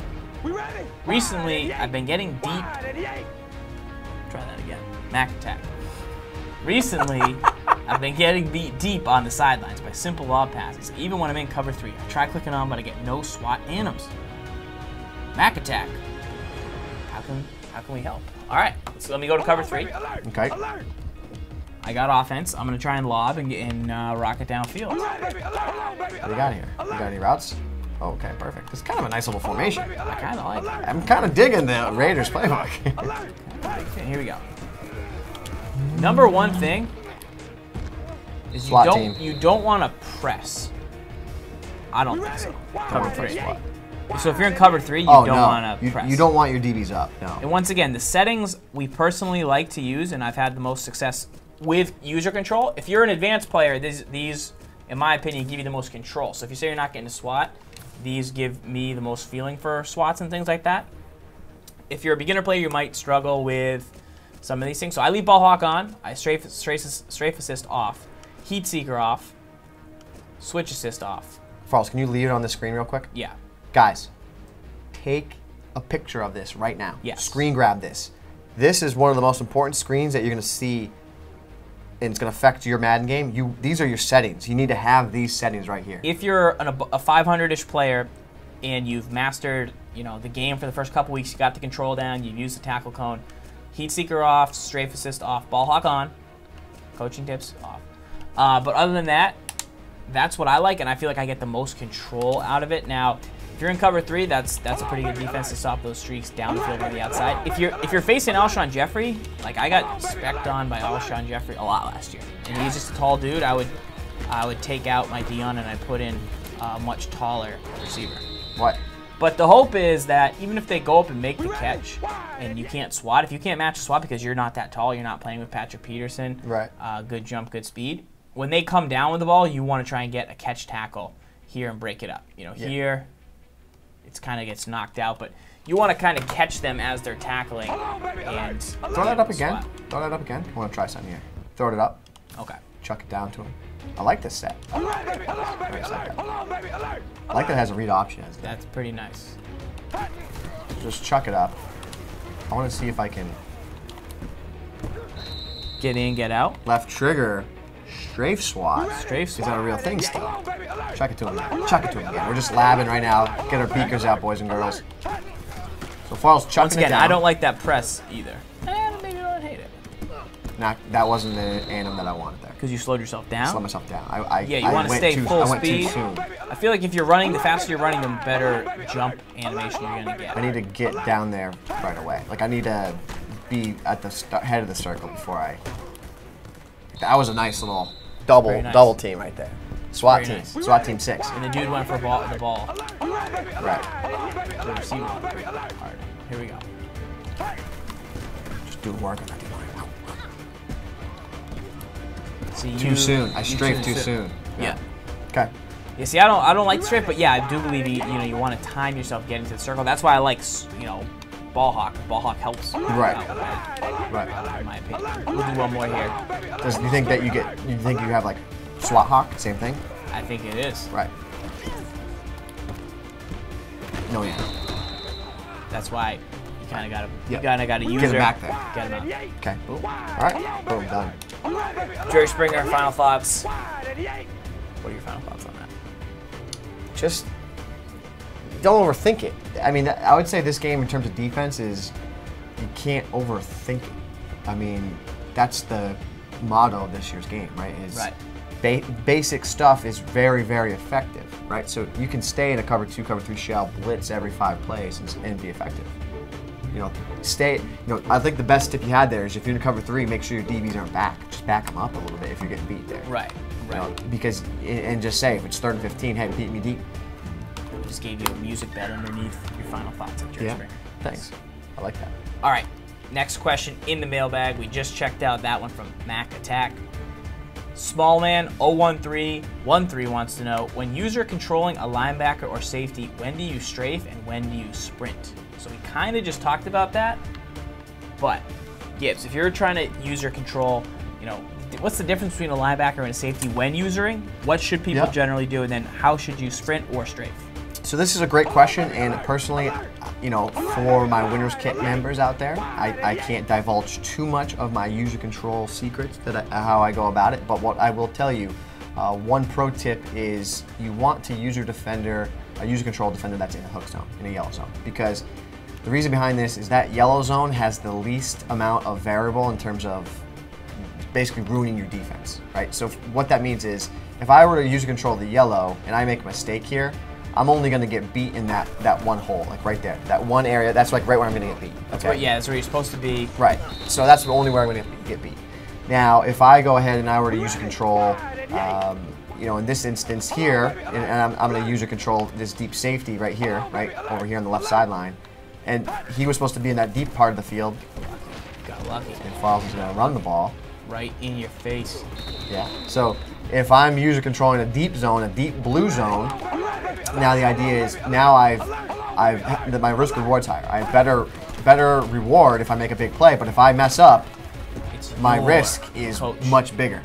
Recently, I've been getting deep. Try that again. Mac attack. Recently, I've been getting beat deep on the sidelines by simple lob passes. Even when I'm in cover 3, I try clicking on, but I get no SWAT anims. Mac attack. How can we help? All right, so let me go to cover 3. Okay. I got offense. I'm gonna try and lob and rocket downfield. What do you got here? You got any routes? Okay, perfect. It's kind of a nice little formation. I kind of like it. I'm kind of digging the Raiders playbook. Okay, here we go. Number one thing is you don't want to press. I don't think so. Cover 3. So if you're in cover 3, you don't want to press. You don't want your DBs up. No. And once again, the settings we personally like to use, and I've had the most success with user control. If you're an advanced player, these, in my opinion, give you the most control. So if you say you're not getting a SWAT, these give me the most feeling for SWATs and things like that. If you're a beginner player, you might struggle with some of these things. So I leave ball hawk on, I strafe assist off, heat seeker off, switch assist off. Farls, can you leave it on the screen real quick? Yeah. Guys, take a picture of this right now. Yes. Screen grab this. This is one of the most important screens that you're going to see, and it's going to affect your Madden game. These are your settings. You need to have these settings right here. If you're a 500-ish player and you've mastered, the game for the first couple weeks, you got the control down, you've used the tackle cone, heat seeker off, strafe assist off, ball hawk on, coaching tips off. But other than that, that's what I like, and I feel like I get the most control out of it. Now, if you're in cover 3, that's a pretty good defense to stop those streaks down the field on the outside. If you're facing Alshon Jeffrey, like I got specced on by Alshon Jeffrey a lot last year, and he's just a tall dude. I would take out my Dion and I'd put in a much taller receiver. What? But the hope is that even if they go up and make the catch, and you can't SWAT, if you can't match a SWAT because you're not that tall, you're not playing with Patrick Peterson, right? Good jump, good speed. When they come down with the ball, you want to try and get a catch tackle here and break it up. Here, it kind of gets knocked out, but you want to kind of catch them as they're tackling. And throw that up again. Throw that up again. I want to try something here. Throw it up. Okay. Chuck it down to him. I like this set. I like that it has a read option. That's pretty nice. Just chuck it up. I want to see if I can get in, get out. Left trigger. Strafe SWAT. Strafe SWAT. Is that a real thing still? Chuck it to him. Chuck it to him again. We're just labbing right now. Get our beakers out, boys and girls. So Farls chucking Once again, it down. I don't like that press either. Maybe I don't hate it. That wasn't the anim that I wanted there. Because you slowed yourself down? Slowed myself down. Yeah, you want to stay full speed. I went too soon. I feel like if you're running, the faster you're running, the better jump animation you're going to get. I need to get down there right away. Like, I need to be at the head of the circle before I... That was a nice little double team right there. SWAT team. Nice. SWAT team 6. And the dude went for the ball. Right. The receiver went pretty hard. Here we go. Just do work on that. See, too soon. I strafed too soon. Yeah. Okay. Yeah. See, I don't like the strafe, but yeah, I do believe you want to time yourself getting to the circle. That's why I like ball hawk. Ball hawk helps. Right. In my opinion. We'll do one more here. Do you think that you have like SWAT hawk? Same thing. I think it is. Right. No, yeah. That's why you kind of gotta use Get him back there. Get him out. Okay. All right. Boom. Done. Jerry Springer, final thoughts. What are your final thoughts on that? Just don't overthink it. I mean, I would say this game in terms of defense is you can't overthink it. I mean, that's the motto of this year's game, right? Is Right. Basic stuff is very, very effective, right? So you can stay in a cover 2, cover 3 shell, blitz every 5 plays and be effective. You know, I think the best tip you had there is if you're in cover 3, make sure your DBs aren't back. Just back them up a little bit if you're getting beat there. Right. You know, because, and just say, if it's 3rd and 15, hey, beat me deep. Just gave you a music bed underneath your final thoughts on Jerry Springer. Thanks. I like that. All right. Next question in the mailbag. We just checked out that one from Mac Attack. Smallman 01313 wants to know, when user controlling a linebacker or safety, when do you strafe and when do you sprint? So we kind of just talked about that, but Gibbs, if you're trying to user control, you know, what's the difference between a linebacker and a safety when usering? What should people generally do, and then how should you sprint or strafe? So this is a great question, and personally, you know, for my Winners Kit members out there, I can't divulge too much of my user control secrets, how I go about it, but what I will tell you, one pro tip is you want to use your defender, a user control defender that's in a hook zone, in a yellow zone, because the reason behind this is that yellow zone has the least amount of variable in terms of basically ruining your defense, right? So what that means is, if I were to user control the yellow and I make a mistake here, I'm only going to get beat in that one hole, like right there. That one area, that's like right where I'm going to get beat. That's right, yeah, that's where you're supposed to be. Right, so that's the only where I'm going to get beat. Now, if I go ahead and I were to user control, you know, in this instance here, and I'm going to user control this deep safety right here, right over here on the left sideline, and he was supposed to be in that deep part of the field. Got lucky. And Farls is going to run the ball. Right in your face. Yeah, so if I'm user controlling a deep zone, a deep blue zone, now the idea is now my risk reward's higher. I have better reward if I make a big play, but if I mess up, my risk is much bigger.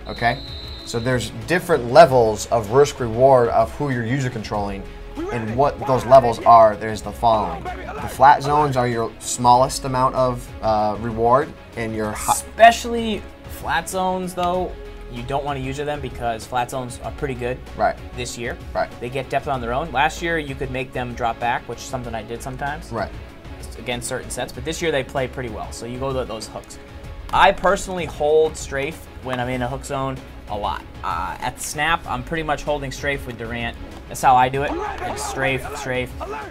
Okay, so there's different levels of risk reward of who you're user controlling, and what those levels are. There's the following: the flat zones are your smallest amount of reward, and your especially flat zones though. You don't want to use them because flat zones are pretty good this year. Right. They get depth on their own. Last year you could make them drop back, which is something I did sometimes. Right. Against certain sets, but this year they play pretty well. So you go to those hooks. I personally hold strafe when I'm in a hook zone a lot. At the snap, I'm pretty much holding strafe with Durant. That's how I do it. I just strafe.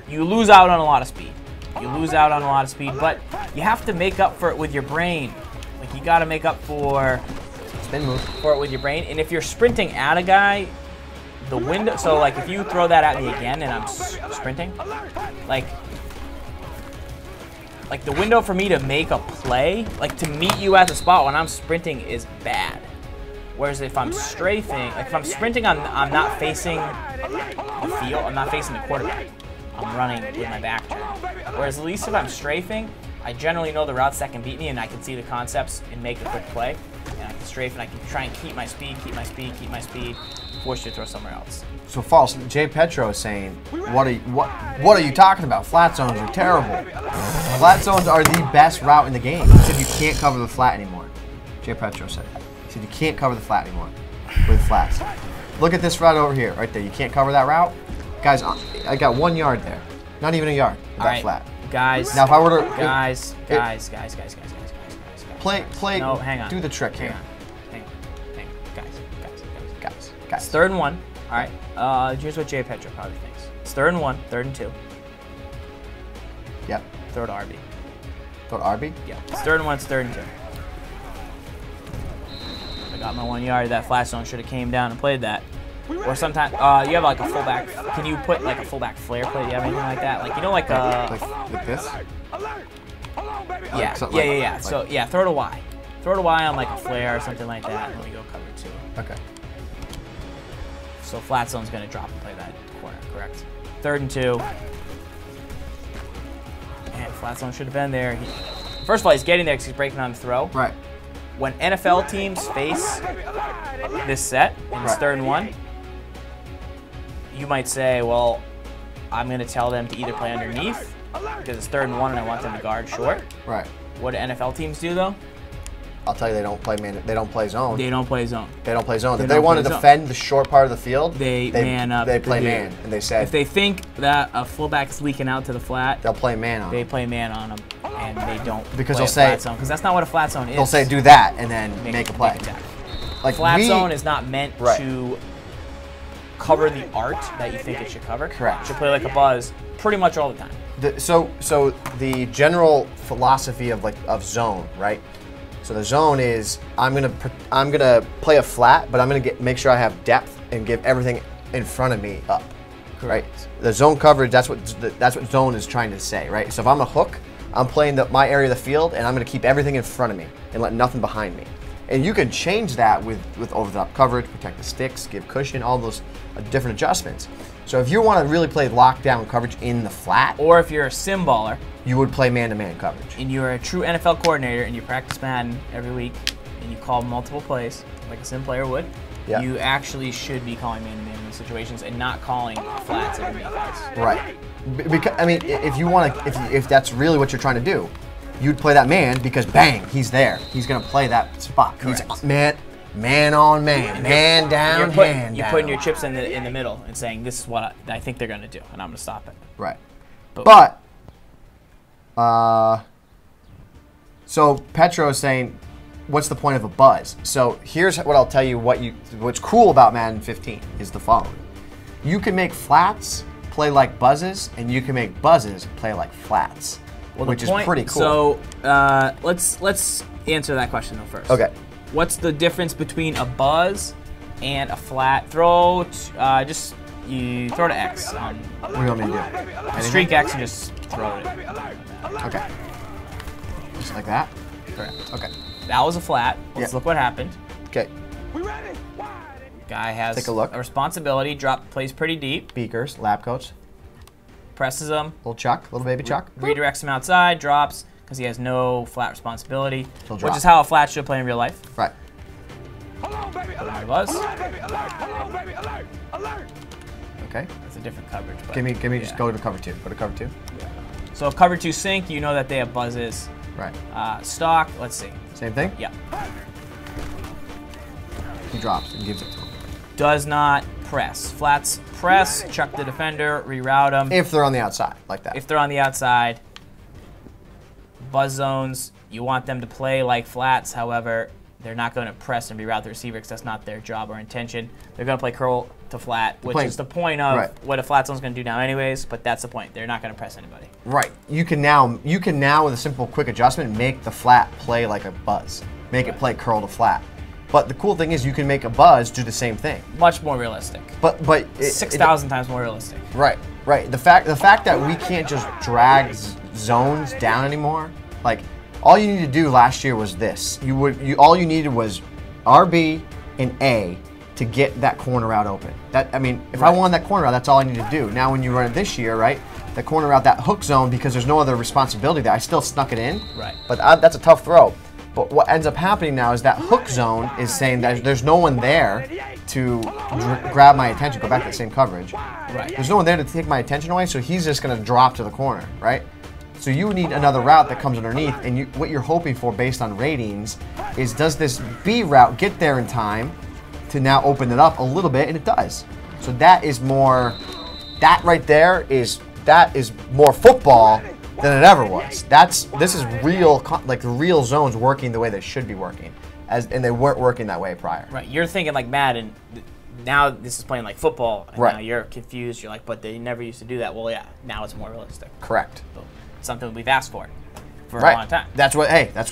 You lose out on a lot of speed. But you have to make up for it with your brain. Like, you got to make up for it with your brain. And if you're sprinting at a guy, the window, so like if you throw that at me again and I'm sprinting, like the window for me to make a play, like to meet you at the spot when I'm sprinting is bad. Whereas if I'm strafing, like if I'm sprinting, I'm not facing the field, I'm not facing the quarterback. I'm running with my back turned. Whereas at least if I'm strafing, I generally know the routes that can beat me, and I can see the concepts and make a quick play. And I can strafe, and I can try and keep my speed, force you to throw somewhere else. So false. Jay Petro is saying, what are you talking about? Flat zones are terrible. Flat zones are the best route in the game. He said you can't cover the flat anymore. Jay Petro said that. He said you can't cover the flat anymore with flats. Look at this route over here, right there. You can't cover that route. Guys, I got 1 yard there. Not even a yard with that flat. Guys. Now if I were to guys. Play. No, hang on. Do the trick here. Hang on. Guys. Guys. 3rd and 1. All right. Here's what Jay Petro probably thinks. It's 3rd and 1, 3rd and 2. Yep. Throw to RB. Throw to RB? Yeah. It's 3rd and 1, it's 3rd and 2. I got my 1 yard. That flat zone should have came down and played that. Or sometimes you have like a fullback. Can you put like a fullback flare play? Do you have anything like that? Like, you know, like like this? Yeah. So yeah, throw to Y. Throw to Y on like a flare or something like that, and then we go cover 2. Okay. So flat zone's gonna drop and play that corner, correct? 3rd and 2. And flat zone should have been there. First of all, he's getting there because he's breaking on the throw. Right. When NFL teams face this set and it's 3rd and 1, you might say, well, I'm going to tell them to either play underneath because it's 3rd and 1 and I want them to guard short. Right. What do NFL teams do, though? I'll tell you, they don't play man. They don't play zone. They don't play zone. If they want to defend the short part of the field, they man up. They play man, and they said if they think that a fullback is leaking out to the flat, they'll play man on. They play man on them. and they don't because play they'll a say flat zone, because that's not what a flat zone is. they'll say do that and then make a play. Make a tackle. Like Flat zone is not meant Right. to cover the art that you think it should cover. Correct. It should play like a buzz pretty much all the time. So the general philosophy of zone, right? So the zone is I'm gonna play a flat, but I'm gonna make sure I have depth and give everything in front of me up. Right. The zone coverage. That's what zone is trying to say, right? So if I'm a hook, I'm playing my area of the field, and I'm gonna keep everything in front of me and let nothing behind me. And you can change that with over-the-top coverage, protect the sticks, give cushion, all those different adjustments. So if you want to really play lockdown coverage in the flat, Or if you're a sim baller you would play man-to-man coverage. and you're a true NFL coordinator and you practice Madden every week and you call multiple plays like a sim player would, Yeah. you actually should be calling man-to-man in those situations and not calling flats underneath us. Right. Because I mean, if you want to, if that's really what you're trying to do, you'd play that man because bang, he's there. He's gonna play that spot. Correct. He's man on man, man down, hand You're down. putting your chips in the middle and saying, this is what I think they're going to do, and I'm going to stop it. Right. Boom. But so Petro is saying, what's the point of a buzz? So here's what I'll tell you. What's cool about Madden 15 is the following: you can make flats play like buzzes, and you can make buzzes play like flats, which is pretty cool. So let's answer that question though first. Okay. What's the difference between a buzz and a flat? You throw to X. What do you want me to do? Anything? Streak X and just throw it. Okay. Just like that? Correct. Okay. That was a flat. Let's look what happened. Okay. Guy has Take a look. a responsibility. Plays pretty deep. Beakers, lab coats, Presses him. little Chuck, little baby Chuck. Redirects him outside. Drops because he has no flat responsibility. He'll drop. Which is how a flat should play in real life. Right. Buzz. Okay. That's a different coverage. But Give me just go to cover 2. Go to cover 2. So if cover 2 sync, you know that they have buzzes. Right. Stock, let's see. Same thing? Yeah. He drops and gives it to him. Does not press. Flats press, chuck the defender, reroute them. If they're on the outside, like that. If they're on the outside, buzz zones, you want them to play like flats. However, they're not going to press and reroute the receiver because that's not their job or intention. They're going to play curl to flat, which is the point of what a flat zone's going to do now anyways, but that's the point. They're not going to press anybody. Right. You can now with a simple quick adjustment make the flat play like a buzz. Make it play curl to flat. But the cool thing is you can make a buzz do the same thing. Much more realistic. But 6,000 times more realistic. Right. Right. The fact that we can't just drag zones down anymore. Like all you need to do last year was this. All you needed was RB and A to get that corner route open. If I wanted that corner route, that's all I need to do. Now when you run it this year, right? The corner route, that hook zone, because there's no other responsibility there. I still snuck it in. Right. But that's a tough throw. But what ends up happening now is that hook zone is saying that there's no one there to grab my attention, go back to the same coverage. Right. There's no one there to take my attention away, so he's just going to drop to the corner, right? So you need another route that comes underneath, and what you're hoping for based on ratings is does this B route get there in time to now open it up a little bit, and it does. So that right there is more football than it ever was. This is real, like the real zones working the way they should be working, and they weren't working that way prior. Right. You're thinking like Madden. Now this is playing like football, and now you're confused. You're like, but they never used to do that. Well, yeah, now it's more realistic. Correct. So it's something we've asked for a long time. That's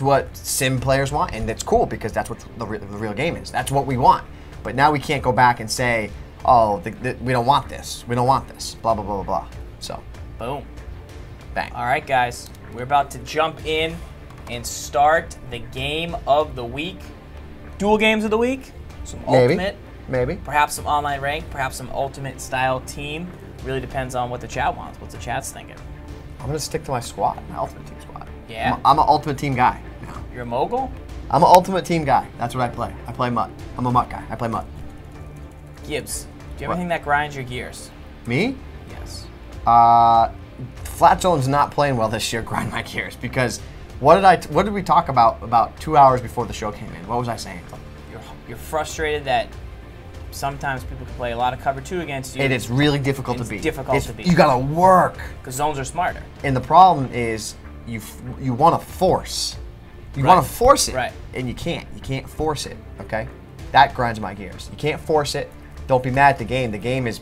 what sim players want, and it's cool because that's what the real game is. That's what we want. But now we can't go back and say, oh, we don't want this. We don't want this. Blah blah blah blah blah. So, boom, bang. All right, guys, we're about to jump in and start the game of the week. Dual games of the week. Some ultimate. Maybe. Perhaps some online rank. Perhaps some ultimate style team. Really depends on what the chat wants. What's the chat's thinking? I'm gonna stick to my squad, my ultimate team squad. Yeah. I'm an ultimate team guy. You're a mogul? I'm an ultimate team guy. That's what I play. I play MUT. I'm a MUT guy. I play MUT. Gibbs, do you have anything that grinds your gears? Me? Yes. Flat zone's not playing well this year. Grind my gears because what did we talk about 2 hours before the show came in? What was I saying? You're frustrated that sometimes people can play a lot of cover 2 against you. It is really difficult to beat. Difficult to beat. You gotta work. Because zones are smarter. And the problem is you want to force. You want to force it, right? And you can't. You can't force it. Okay, that grinds my gears. You can't force it. Don't be mad at the game. The game is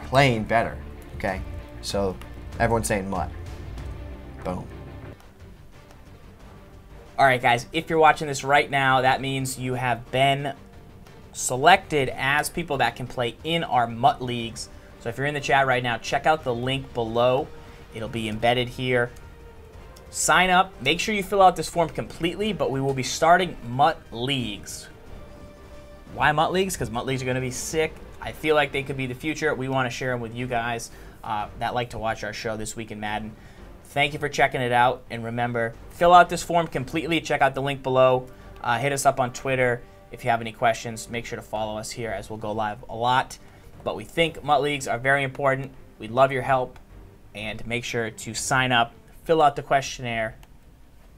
playing better. Okay, so everyone's saying MUT. Boom. All right, guys. If you're watching this right now, that means you have been selected as people that can play in our MUT leagues. So if you're in the chat right now, check out the link below. It'll be embedded here. Sign up. Make sure you fill out this form completely, but we will be starting MUT leagues. Why MUT leagues? Because MUT leagues are going to be sick. I feel like they could be the future. We want to share them with you guys that like to watch our show This Week in Madden. Thank you for checking it out. And remember, fill out this form completely. Check out the link below. Hit us up on Twitter. If you have any questions, make sure to follow us here as we'll go live a lot. But we think MUT leagues are very important. We'd love your help. And make sure to sign up. Fill out the questionnaire.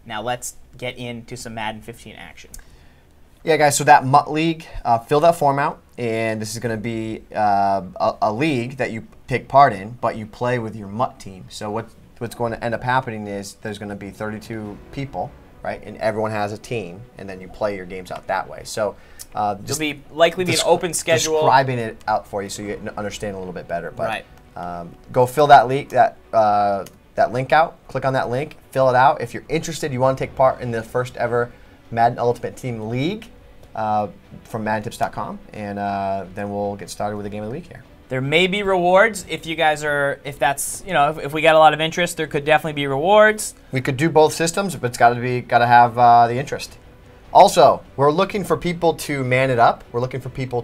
Now let's get into some Madden 15 action. Yeah, guys, so that MUT league, fill that form out, and this is going to be a league that you take part in, but you play with your MUT team. So what's going to end up happening is there's going to be 32 people, right, and everyone has a team, and then you play your games out that way. So just likely be an open schedule. Describing it out for you so you understand a little bit better. But right. Go fill that league, that link out. Click on that link, fill it out. If you're interested, you want to take part in the first ever Madden Ultimate Team League from MaddenTips.com, and then we'll get started with the game of the week here. There may be rewards if you guys are, if that's, you know, if we got a lot of interest, there could definitely be rewards. We could do both systems, but it's got to have the interest. Also, we're looking for people to man it up. We're looking for people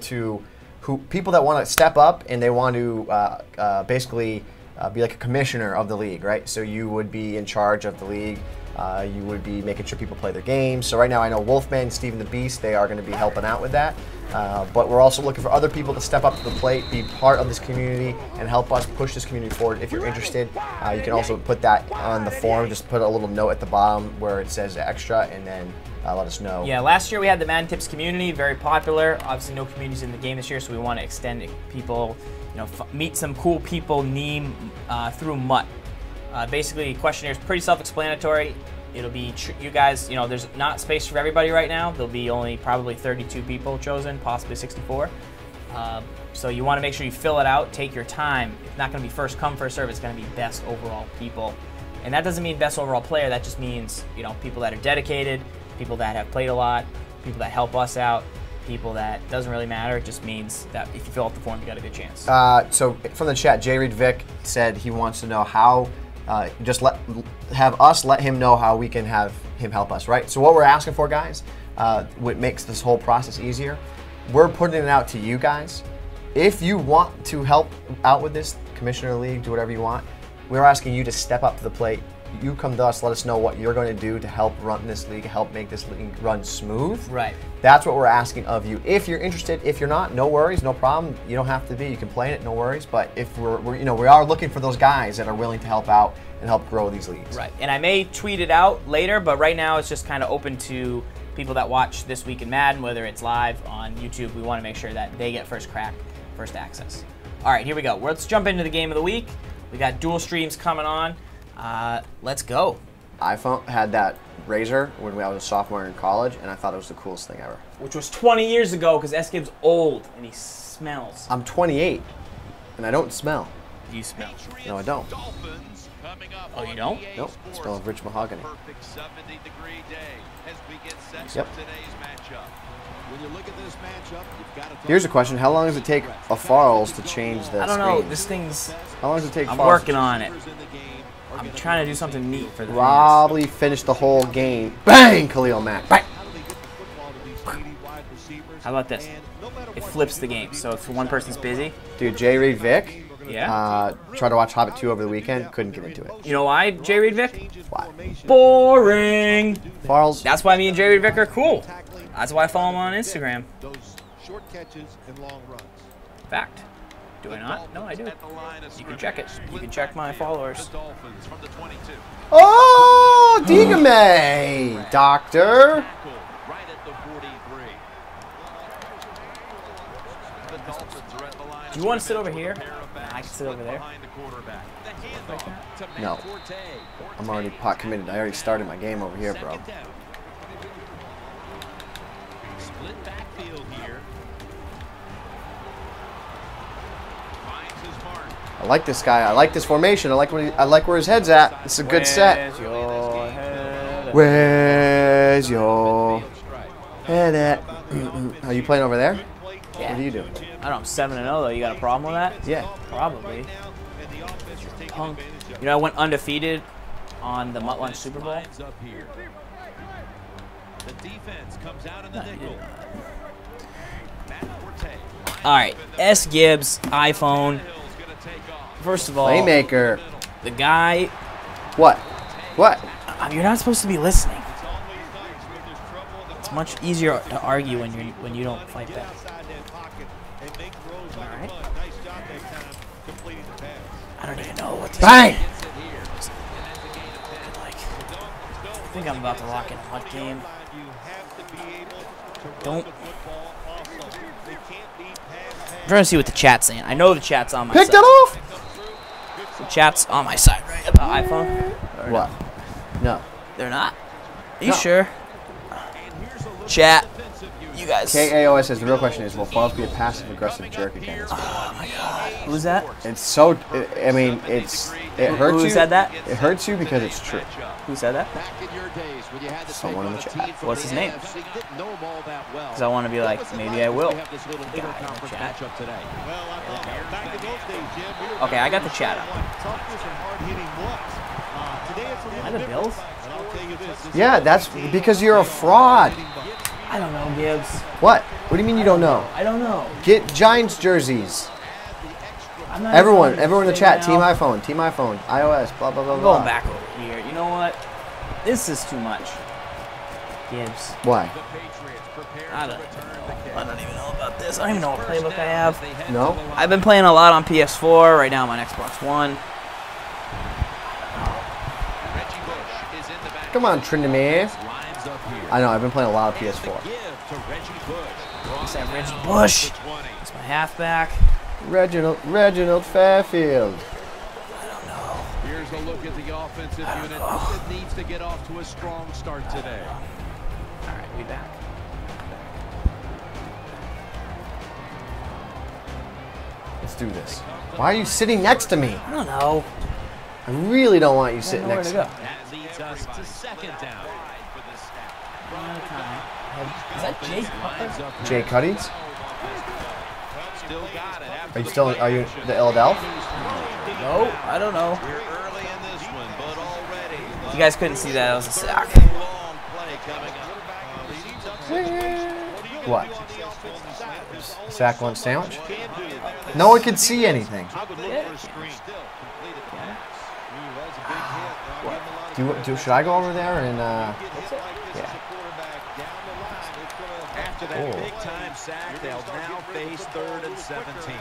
people that want to step up and they want to basically be like a commissioner of the league, right? So you would be in charge of the league. You would be making sure people play their games. So right now I know Wolfman, Steven the Beast, they are going to be helping out with that. But we're also looking for other people to step up to the plate, be part of this community, and help us push this community forward. If you're interested, you can also put that on the form. Just put a little note at the bottom where it says extra, and then let us know. Yeah, last year we had the Madden Tips community, very popular. Obviously no communities in the game this year, so we want to extend it. People, you know, meet some cool people through MUT. Basically, questionnaire is pretty self-explanatory. It'll be you guys, you know, there's not space for everybody right now. There'll be only probably 32 people chosen, possibly 64. So you want to make sure you fill it out, take your time. It's not going to be first come, first serve. It's going to be best overall people. And that doesn't mean best overall player. That just means, you know, people that are dedicated, people that have played a lot, people that help us out, people that doesn't really matter. It just means that if you fill out the form, you got a good chance. So from the chat, J. Reed Vic said he wants to know how, just have us let him know how we can have him help us, right? So what we're asking for, guys, what makes this whole process easier, we're putting it out to you guys. If you want to help out with this, Commissioner League, do whatever you want, we're asking you to step up to the plate. You come to us, let us know what you're going to do to help run this league, help make this league run smooth. Right. That's what we're asking of you. If you're interested, if you're not, no worries, no problem. You don't have to be. You can play in it, no worries. But if we are looking for those guys that are willing to help out and help grow these leagues. Right. And I may tweet it out later, but right now it's just kind of open to people that watch This Week in Madden, whether it's live on YouTube. We want to make sure that they get first crack, first access. All right, here we go. Let's jump into the game of the week. We got dual streams coming on. Let's go. iPhone had that Razor when I was a sophomore in college, and I thought it was the coolest thing ever. Which was 20 years ago, because SGibs old and he smells. I'm 28, and I don't smell. You smell? No, I don't. Oh, you don't? Nope. I smell of rich mahogany. Yep. Here's a question. How long does it take a Farls to change the I don't screen? know. This thing's... How long does it take I'm Farls working on it. I'm trying to do something neat for the Probably finish the whole game. Bang! Khalil Mack. Bang! How about this? It flips the game. So if one person's busy... Dude, J. Reed Vic. Yeah. Tried to watch Hobbit 2 over the weekend. Couldn't get into it. You know why, J. Reed Vic? Why? Boring. Farls. That's why me and J. Reed Vic are cool. That's why I follow him on Instagram. Fact. Do I not? No, I do. You can check it. You can check my followers. Oh, Digame, Doctor. Do you want to sit over here? I can sit over there. No. I'm already pot committed. I already started my game over here, bro. Split backfield here. I like this guy. I like this formation. I like where his head's at. It's a good set. Where's your head at? Are you playing over there? Yeah. What are you doing? I don't know. I'm 7-0 though. You got a problem with that? Yeah. Probably. Punk. You know, I went undefeated on the Mutt Lunch Super Bowl. All right, SGibs iPhone. First of all, Playmaker. The guy. What? What? You're not supposed to be listening. It's much easier to argue when you don't fight back. All right. I don't even know what. Bang! I think I'm about to lock in a Mutt game. Don't. I'm trying to see what the chat's saying. I know the chat's on my side. Picked it off! The chat's on my side, right? About iPhone? What? No. They're not? Are you sure? Chat. You guys. KAOS says the real question is, will Falls be a passive-aggressive jerk again? Oh my god. Who's that? It's so. I mean, it hurts you. Who said that? It hurts you because it's true. Who said that? Someone in the chat. What's his name? Because I want to be like, maybe I will. Guy in the chat. Okay, I got the chat up. Am I the Bills? Yeah, that's because you're a fraud. I don't know, Gibbs. What? What do you mean you don't know? I don't know. Get Giants jerseys. Everyone in the chat, Team iPhone, iOS, blah, blah, blah, I'm blah. going back over here. You know what? This is too much. Gibbs. Why? I don't even know about this. I don't even know what playbook I have. No? I've been playing a lot on PS4. Right now I'm on Xbox One. Come on, Trinidad. I know, I've been playing a lot of PS4. Is that Reggie Bush? That's my halfback. Reginald Fairfield. I don't know. Here's a look at the offensive unit that needs to get off to a strong start today. All right, we back. Let's do this. Why are you sitting next to me? I don't know. I really don't want you sitting next to me. That leads us to second down. Is that Jay Cutler? Jay Cuttings? Are you the Ill Elf? No, I don't know. You guys couldn't see that. That was a sack. What? Sack lunch sandwich? No one could see anything. Should I go over there and yeah. After that big-time sack, they'll now face 3rd and 17.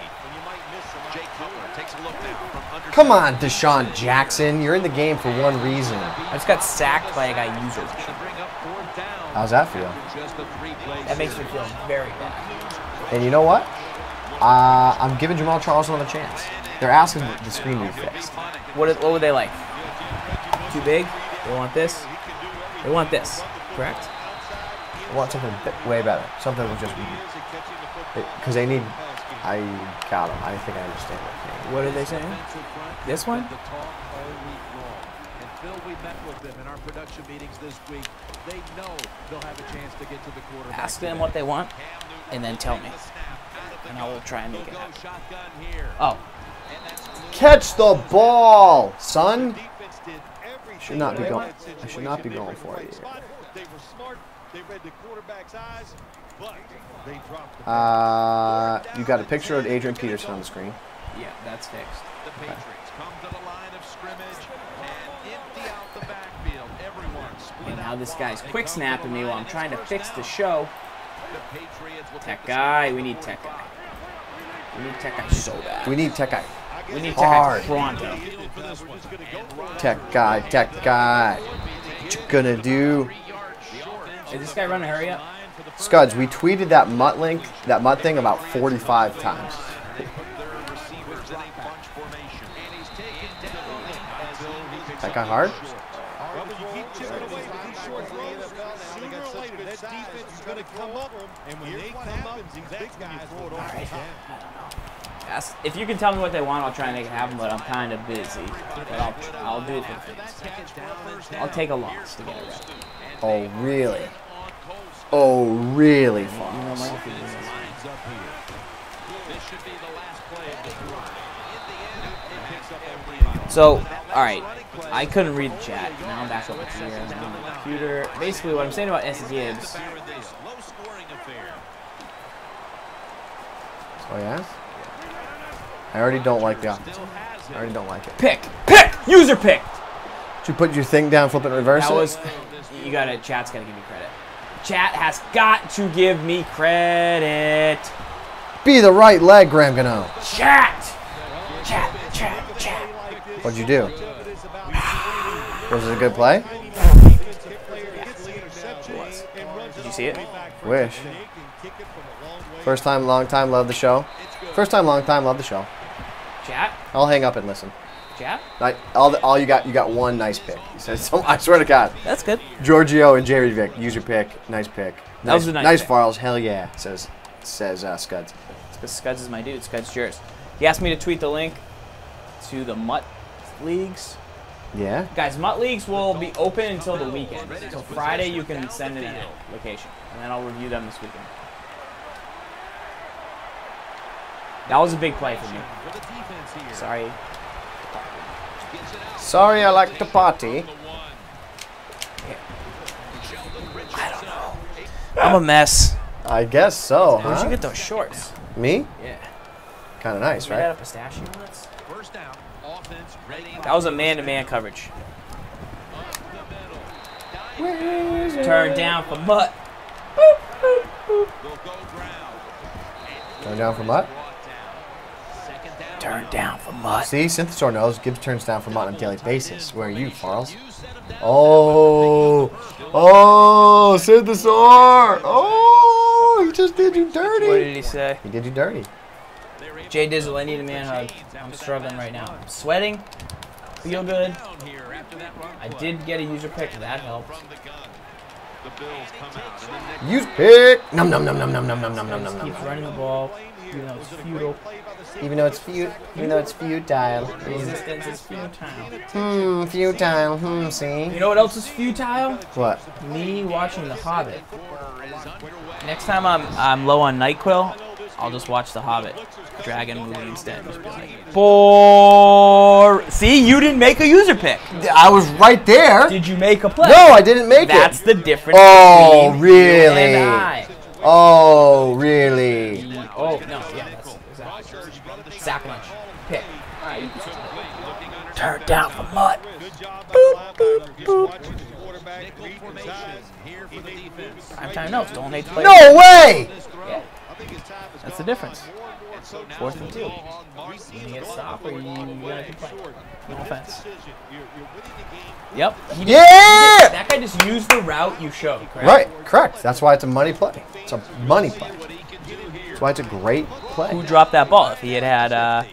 Jay Cutler takes a look now from under. Come on, Deshaun Jackson. You're in the game for one reason. I just got sacked by a guy user. How's that feel? That makes me feel very bad. And you know what? I'm giving Jamal Charles another chance. They're asking the screen to be fixed. What would they like? Too big? They want this? They want this, correct? I want something way better. Something that was just because they need. I got them. I think I understand it. What are they saying? This one? Ask them what they want, and then tell me, and I will try and make it happen. Oh, catch the ball, son. Should not be going. I should not be going for it. You got a picture of Adrian Peterson on the screen. Yeah, that's fixed. The Patriots come to the line of scrimmage and empty out the backfield. And now this guy's quick snapping me while I'm trying to fix the show. Tech guy, we need tech guy. We need tech guy so bad. We need tech guy. We need tech guy pronto. Tech guy. What you gonna do? Is this guy running hurry up? Scuds, we tweeted that Mutt thing about 45 times. That got hard? If you can tell me what they want, I'll try and make it happen, but I'm kind of busy. But I'll do it for the fans. I'll take a loss to get it right. Oh, really? Oh, really? So, alright, I couldn't read the chat. Now I'm back over here. Now on the computer. Basically, what I'm saying about SGibs. Oh, yeah? I already don't like the offense. I already don't like it. Pick! Pick! User pick! Did you put your thing down, flip it, and reverse it? That was... You gotta... Chat's gotta give me credit. Chat has got to give me credit. Be the right leg, Graham Gano. Chat! Chat, chat, chat. What'd you do? Was it a good play? Did you see it? Wish. First time, long time, love the show. First time, long time, love the show. Chat? I'll hang up and listen. Chat? All you got one nice pick. He says, so, I swear to God. That's good. Giorgio and Jerry Vick, user pick, nice pick. That was a nice pick. Farls, hell yeah, says Scuds. Because Scuds is my dude. Scuds yours. He asked me to tweet the link to the MUT leagues. Yeah? Guys, MUT leagues will be open until the weekend. So Friday you can send in a location. And then I'll review them this weekend. That was a big play for me. Sorry. Sorry, I like to party. I don't know. I'm a mess. I guess so, huh? Where'd you get those shorts? Me? Yeah. Kind of nice, right? Out of pistachio nuts? That was a man-to-man coverage. Turn down for MUT. Boop, boop, boop. Turn down for MUT? Turn down for MUT. See, Synthesaur knows. Gibbs turns down for MUT on a daily basis. Where are you, Farls? Oh! Oh! Synthesaur! Oh! He just did you dirty! What did he say? He did you dirty. Jay Dizzle, I need a man hug. I'm struggling right now. I'm sweating. Feel good. I did get a user pick. That helped. Use pick! Num num num num num num num num num num. Keeps running the ball, even though it's futile. Even though it's futile. Resistance is futile. Futile. See? You know what else is futile? What? Me watching The Hobbit. Next time I'm low on NyQuil, I'll just watch The Hobbit Dragon movie instead. Just be like, see, you didn't make a user pick. I was right there. Did you make a play? No, I didn't make it. That's the difference. Oh, between really? You and I. Oh, really? Oh, no, yeah, that's exactly. Sack lunch. Pick. Turn down for MUT. Boop, boop, boop. Prime time notes. Don't hate the player. No way! Yeah. That's the difference. 4th and 2. You get stop or you gonna complain. No offense. Yep. Yeah! That guy just used the route you showed, correct? Right, correct. That's why it's a money play. It's a money play. That's why it's a great play. Who dropped that ball? If he had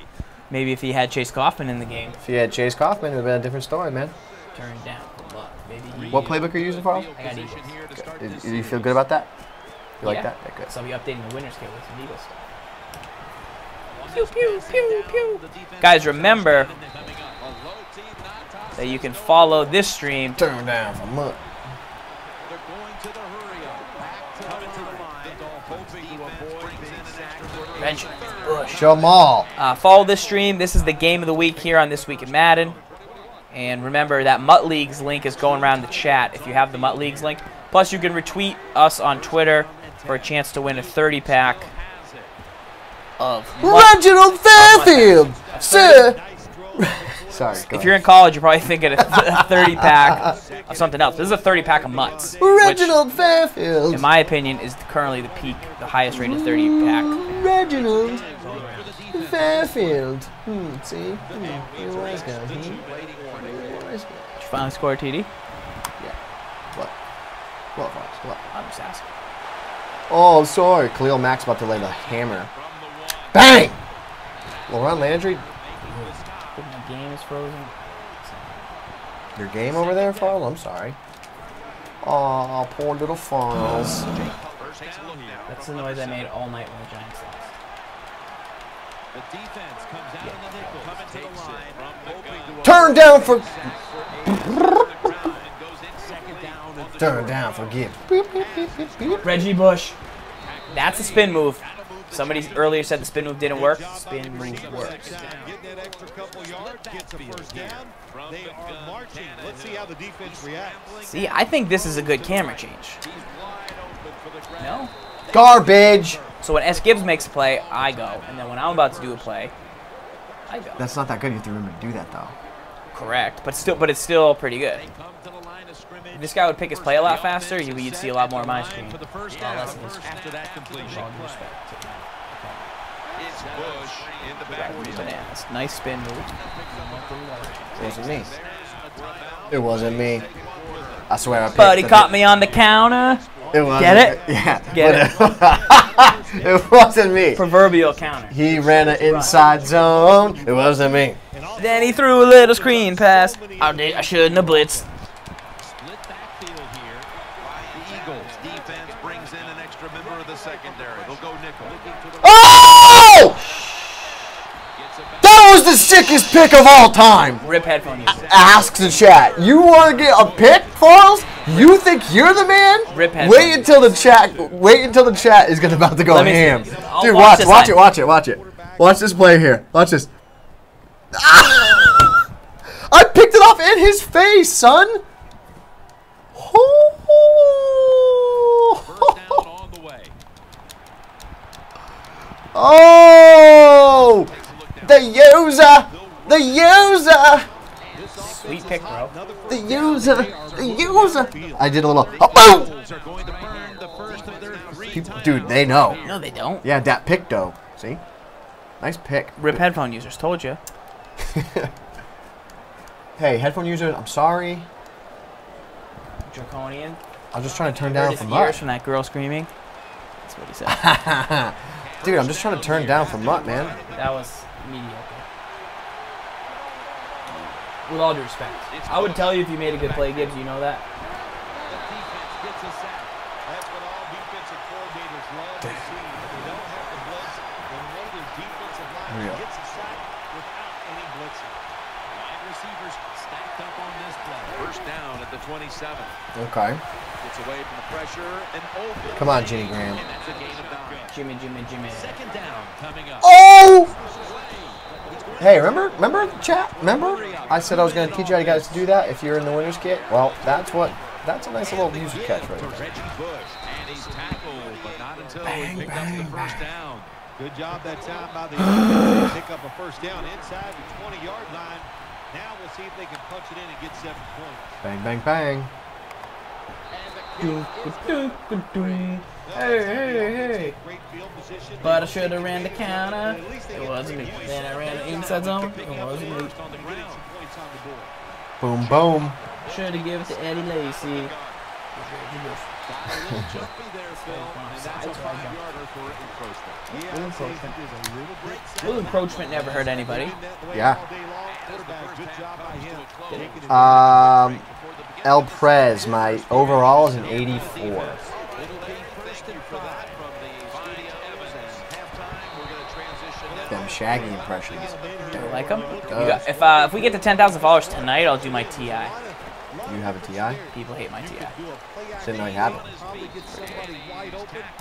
maybe if he had Chase Kaufman in the game. If you had Chase Kaufman, it would have been a different story, man. Turn down. Maybe what playbook are you using, Farl? I got Eagles. Do you feel good about that? You like that? Yeah, good. So I'll be updating the winners kit with some Eagles stuff. Pew, pew, pew, pew. Guys, remember that you can follow this stream. Turn down for MUT. Benjamin Bush. Jamal. Follow this stream. This is the game of the week here on This Week in Madden. And remember that MUT Leagues link is going around the chat if you have the MUT Leagues link. Plus, you can retweet us on Twitter for a chance to win a 30-pack of Reginald Fairfield, sir. Sorry. If you're in college, you're probably thinking a 30-pack of something else. This is a 30-pack of MUTs. Reginald Fairfield. In my opinion, is currently the peak, the highest rated 30-pack. Reginald Fairfield. See? Wise guy. Did you finally score a TD? Yeah. What? I'm just asking. Oh, sorry. Khalil Mack's about to lay the hammer. Bang! Laurent Landry. My game is frozen. Your game over there, Farl? I'm sorry. Aw, poor little Farls. That's the noise I made all night when the Giants lost. The defense comes out in the nickel. Coming to the line. Turn down for... Turn down for Gibb. Reggie Bush. That's a spin move. Somebody earlier said the spin move didn't work. Spin move works. Getting that extra couple yards, gets a first down. They are marching. Let's see how the defense reacts. See, I think this is a good camera change. No? Garbage. So when SGibs makes a play, I go. And then when I'm about to do a play, I go. That's not that good. You have to remember to do that, though. Correct. But it's still pretty good. If this guy would pick his play a lot faster, you'd see a lot more of my screen. For the first down after that completion. It's Bush in the backfield. Bananas. Nice spin move. It wasn't me. It wasn't me. I swear I picked But he caught me on the counter. It wasn't. Get it? Yeah. Get it? It wasn't me. Proverbial counter. He ran an inside zone. It wasn't me. Then he threw a little screen pass. I shouldn't have blitzed. Split backfield here. The Eagles defense brings in an extra member of the secondary. They'll go nickel. Oh! That was the sickest pick of all time. Rip headphone users. Asks the chat. You want to get a pick, Farls? You think you're the man? Rip headphone Wait until the chat. Wait until the chat is about to go Let me ham. see. I'll Dude, watch watch this it. Watch it. Watch it. Watch this play here. Watch this. I picked it off in his face, son. First down on the way. Oh! The user! The user! Sweet pick, bro. The user! The user! I did a little. Oh, boom! Are going to burn the first of their 3 People, dude, they know. No, they don't. Yeah, that pick, though. See? Nice pick. Rip headphone users. Told you. Hey, headphone users, I'm sorry. Draconian. I was just trying to turn down His for ears Mutt. from that girl screaming. That's what he said. Dude, I'm just trying to turn down for Mutt, man. That was mediocre. With all due respect. I would tell you if you made a good play, Gibbs. You know that. The defense gets a sack. That's what all defensive coordinators love to see. If they don't have to blitz, then one of their defensive linemen gets a sack without any blitzing. Wide receivers stacked up on this play. First down at the 27. Okay. Gets away from the pressure and open. Come on, Jimmy Graham. And that's a gain of 9. Jimmy. Second down coming up. Oh! Hey, remember the chat? Remember? I said I was going to teach you guys to do that if you're in the winner's kit. Well, that's a nice little user catch right there. Reggie Bush, and he's tackled, but not until he picked up the first down. Good job that time by the defense. They pick up a first down inside the 20-yard line. Now we'll see if they can punch it in and get 7 points. Bang, bang, bang. Hey. Great field position. But I should have ran the counter. It wasn't me. Then I ran the inside zone. It wasn't me. Boom, boom. Should have given it to Eddie Lacy. Little encroachment never hurt anybody. Yeah. El Prez, my overall is an 84. Them Shaggy impressions. Do you like them? If we get to 10,000 followers tonight, I'll do my TI. You have a TI? People hate my TI. Didn't know you had it.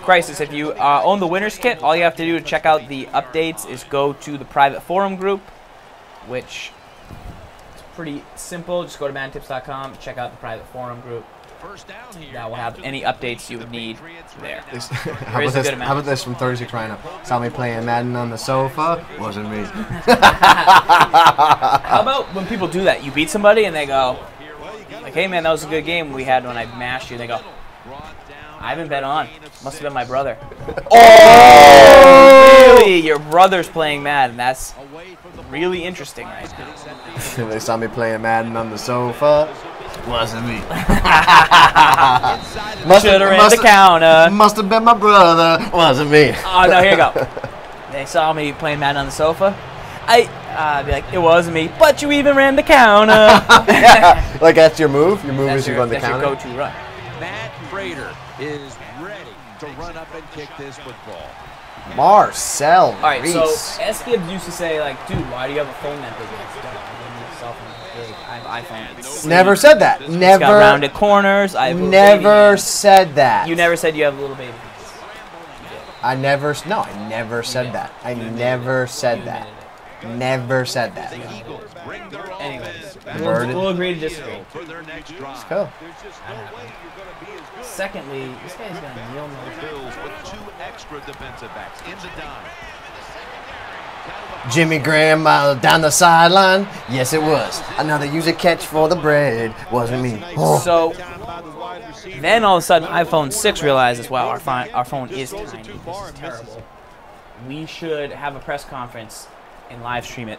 Crisis, if you own the winner's kit, all you have to do to check out the updates is go to the private forum group, which is pretty simple. Just go to madtips.com, check out the private forum group. That will have any updates you would need there. How about this from 36 Rhino? Saw me playing Madden on the sofa. Wasn't me. How about when people do that? You beat somebody and they go, like, hey man, that was a good game we had when I mashed you. And they go, I haven't been on. Must have been my brother. Oh! Really? Your brother's playing Madden. That's really interesting right now. They saw me playing Madden on the sofa. Wasn't me. Should have ran the counter. Must have been my brother. Wasn't me. Oh, no, here you go. They saw me playing Madden on the sofa. I'd be like, it wasn't me, but you even ran the counter. Yeah, like that's your move? Your move is you run the counter? That's your go-to run. Matt Prater is ready to run up and kick this football. Marcel All right, so Reese. SGibs used to say, like, dude, why do you have a phone that big? I have iPhone. Never said that. It's got Never. rounded corners. I have little Never baby said that. hands. You never said you have little baby hands. I never. No, I never said that. I never said that. Never said that. Anyways, Worded. we'll agree to disagree. Let's go. Secondly, this guy's going to kneel me. Bills with 2 extra defensive backs in the dime. Jimmy Graham down the sideline. Yes, it was. Another user catch for the bread. Wasn't me. Oh. So then all of a sudden, iPhone 6 realizes, wow, our phone is tiny. This is terrible. We should have a press conference and live stream it.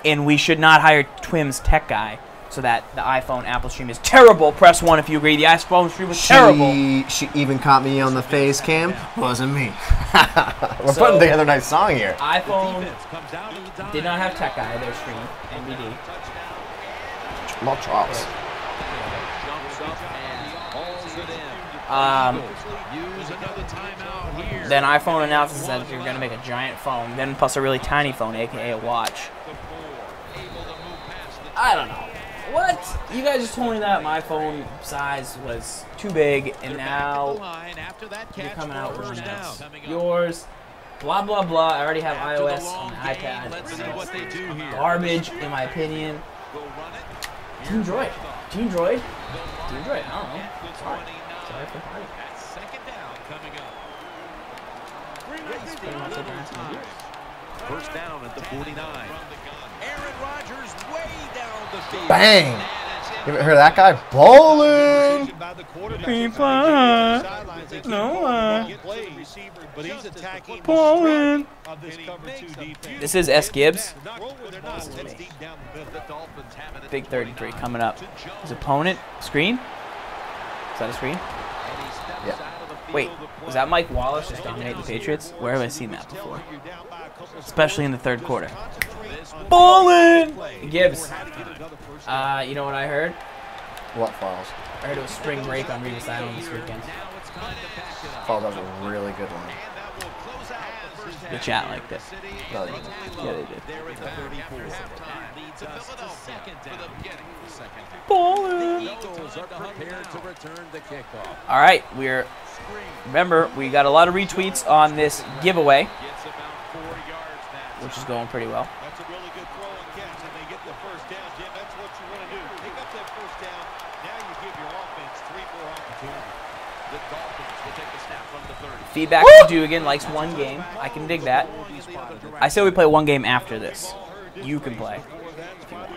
And we should not hire Twim's tech guy so that the iPhone Apple stream is terrible. Press 1 if you agree. The iPhone stream was terrible. She even caught me on the face cam. Wasn't me. We're putting together a nice song here. iPhone did not have tech guy, their stream, NBD. Jamal Charles. Then iPhone announces that you're going to make a giant phone, then plus a really tiny phone, aka a watch. I don't know. What? You guys just told me that my phone size was too big, and now you're coming out with one that's yours. Blah, blah, blah. I already have iOS on the iPad. Garbage, in my opinion. Team Droid. Team Droid? Team Droid. I don't know. Sorry. Sorry for party. First down at the 49. Aaron Rodgers way down the field. Bang! You ever heard that guy? Bowling! Bowling! This is SGibs. This is me. Big 33 coming up. His opponent. Screen? Is that a screen? Yeah. Wait, was that Mike Wallace just dominating the Patriots? Where have I seen that before? Especially in the third quarter. Ballin'! Gibbs. You know what I heard? What, Falls? I heard it was spring break on Regis Island this weekend. Falls, that was a really good one. The chat liked it. No, they didn't. Yeah, they did. Ballin'! All right, remember, we got a lot of retweets on this giveaway, which is going pretty well. That's a really good throw and catch, and they get the first down, Jim. That's what you want to do. Pick up that first down. Now you give your offense 3 more opportunities. The Dolphins will take the snap from the 30. Feedback to Dugan likes one game. I can dig that. I say we play one game after this. You can play if you want.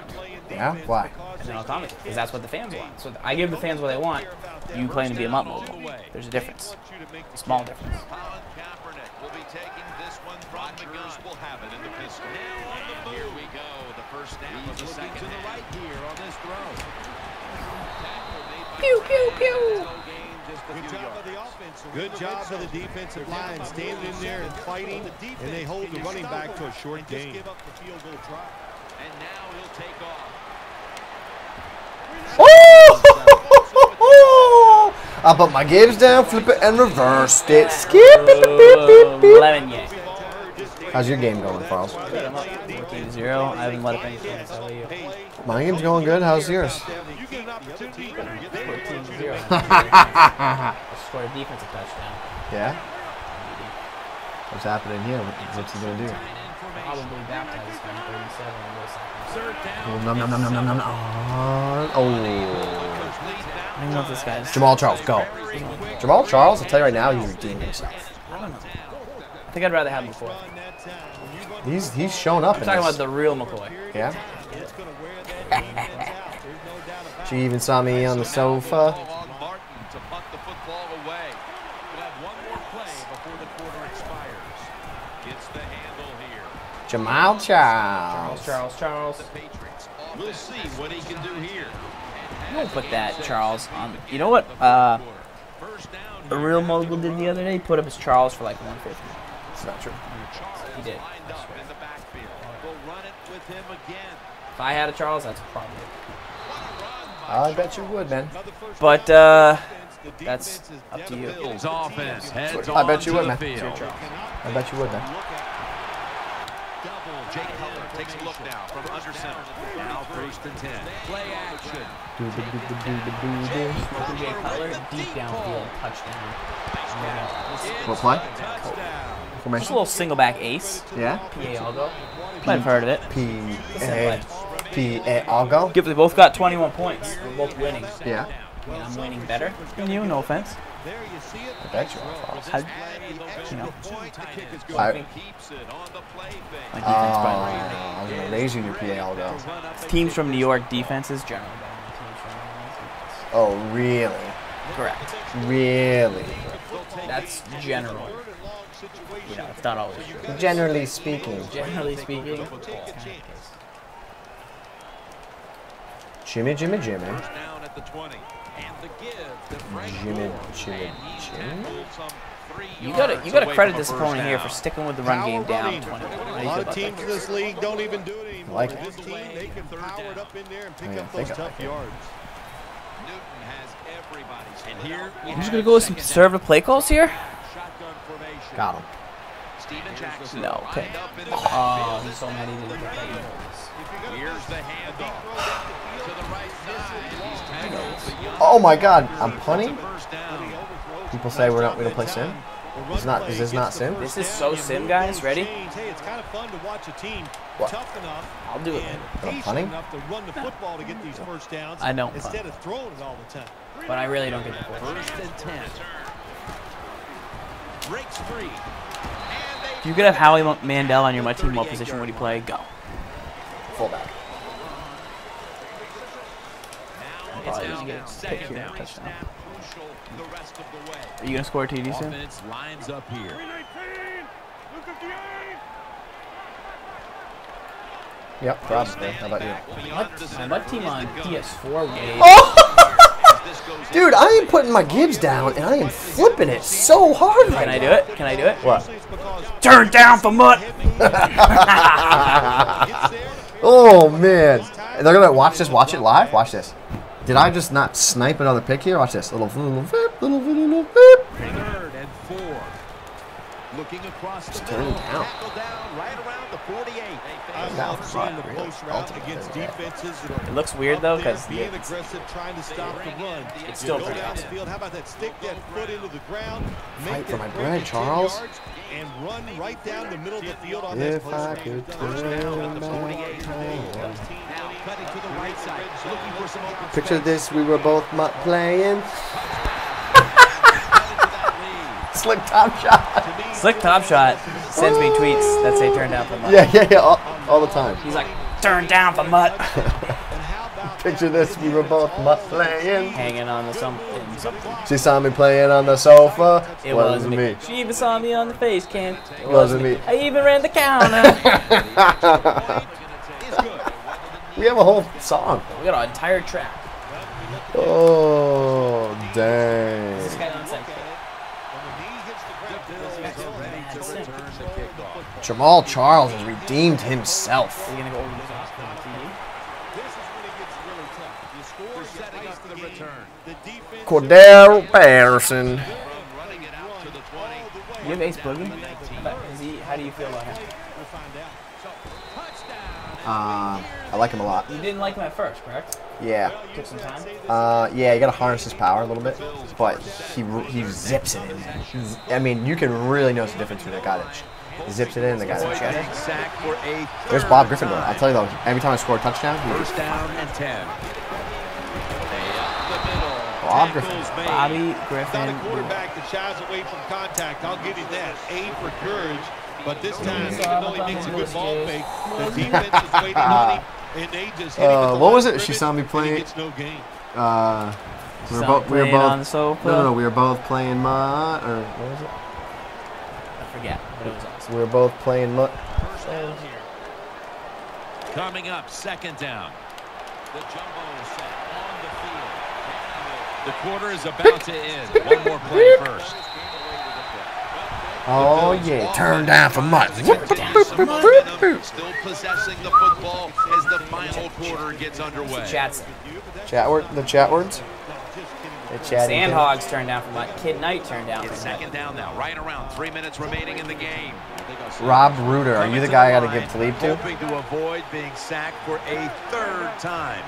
Yeah? Why? And then I'll comment, because that's what the fans want. So I give the fans what they want. You claim to be a MUT mobile. There's a difference. A small difference. Will be taking this one from the gun. Will have it in the pistol. Now on the move. Here we go. The first snap of the second to the right here on this throw. Pew, pew, pew. Good job of the offense. Good job of the defensive line standing in there and fighting, and they hold the running back to a short gain. Give up the field goal try. And now he'll take off. I put my Gibbs down, flip it, and reversed it. Skip it. Beep, beep, beep. 11 yay. How's your game going, Falls? 14-0. I haven't let up anything. How about you? My game's going good. How's yours? 14-0. Scored a defensive touchdown. Yeah? What's happening here? What's he going to do? Probably baptize this guy in 37 and go second. Oh, no, no, no, no, no, no, no. Oh. I don't know if this guy's... Jamal Charles, go. Jamal Charles, I'll tell you right now, he's redeeming himself. I don't know. I think I'd rather have him before. He's shown up I'm in talking this. about the real McCoy. Yeah? She even saw me on the sofa. Jamal Charles. Charles. We'll see what he can do here. You don't put that Charles on. You know what? A real mogul did the other day. He put up his Charles for like 150. It's not true. He did. with him again. If I had a Charles, that's probably it. I bet you would, man. But that's up to you. Bills offense heads I bet you on would, to the man. field. I bet you would, man. Jake Cutler takes a look now from under center. Now 1st and 10. Play action. Jake Cutler, deep downfield touchdown. What play? Just a Formation? little single back ace. Yeah. PA Algo. Might have heard of it. P.A. Algo? They both got 21 points. We're both winning. Yeah. And I'm winning better than you, no offense. I bet you are, Charles. You know, I was going to raise you your P.A. Algo. teams from New York defenses generally better than teams from New York defenses. Oh, really? Correct. Really? That's general. You know, it's not always true. Generally speaking. Generally speaking. Jimmy. Down at the 20. And the give to Frank Jimmy. You gotta credit this opponent here for sticking with the run game down 21. A lot of teams in this league don't even do it anymore. Like This team, they can power it up in there and pick Yeah, up I think those I tough like it. yards. Newton has everybody's. And here I'm just gonna go with some conservative play calls here. shotgun formation. Got him. Steven Jackson. No, pick. lined up in the Oh, backfield. he's so mad he didn't get that. Here's the handoff to the right side. He's tangled beyond. Oh my God! I'm punting. First down. People say we don't play sim. Is this not sim? This is so sim, guys. Ready? Hey, it's kind of fun to watch a team What? tough enough I'll do it. and I'm patient punting? enough to run the football to get these first downs I don't instead punt. of throwing it all the time. But I really don't get the point. 1st and 10. Breaks free. If you could have Howie Mandel on your MUT team, what position would he play? Go. Fullback. Probably Now just get a second pick here, down. touchdown. Snap crucial the rest of the way. Are you gonna score a TD soon? Offense lines up here. Yep, probably. How about you? My MUT team on PS4 game. Dude, I am putting my Gibbs down and I am flipping it so hard right Can I now. do it? Can I do it? What? Turn down for MUT. Oh man! And they're gonna watch this. Watch it live. Watch this. Did I just not snipe another pick here? Watch this. Little flip. 3rd and 4. Looking across the turn middle. it down. Tackle down right around the 48. I Down love for seeing the five. post route against defenses. that It looks are weird up though, there, because being aggressive, trying to stop the run. It's still You go pretty down awesome. the field. How about that? Stick that foot into the ground. Fight Make for that my break bread, at 10 Charles. yards, and run right down the middle of the field on that If post I route. could First down at the turn 48. back Now cutting to the right side. Looking for some open Picture space. this, we were both playing. Slick top shot. Slick top shot sends me tweets that say turn down for MUT. Yeah, all the time. He's like, turn down for MUT. Picture this, we were both playing. Hanging on to something. She saw me playing on the sofa. It wasn't me. She even saw me on the face cam. It Wasn't me. I even ran the counter. We have a whole song. We got an entire track. Oh, This dang. guy on second. Jamal Charles has redeemed himself. Are you gonna go over the top on the TV? They're setting up the return. Cordell Patterson. Running it out to the 20. You have Ace Boogie? How do you feel about him? I like him a lot. You didn't like him at first, correct? Yeah. Took some time. Yeah, you gotta harness his power a little bit, but he zips it in. I mean, you can really notice the difference between the guy that zips it in and the guy that cheddar. Sack for a There's Bob Griffin though. I'll tell you though, every time I score a touchdown, first down and 10. Bob Griffin. Bobby Not a Griffin. quarterback that shies away from contact. I'll give you that. A for courage. But this time, even though he makes a good ball fake, the defense is waiting on him, and they just hit him at the What was line it? of She scrimmage, saw me and he play. gets no gain. We were Playing both on the sofa. No, we were both playing MUT, or what was it? I forget, but it was awesome. We were both playing MUT. Coming up, second down. The jumbo set on the field. The quarter is about to end. One more play first. Oh yeah, turn down for MUT. some momentum, still possessing the football as the final quarter gets underway. Chats. The chat words? The chatting Sandhogs turned down for Mutt. Kid Knight turned down It's for Mutt. second down now, right around 3 minutes remaining in the game. Rob Reuter, are you the guy I got to give Philippe to? Hoping to avoid being sacked for a third time.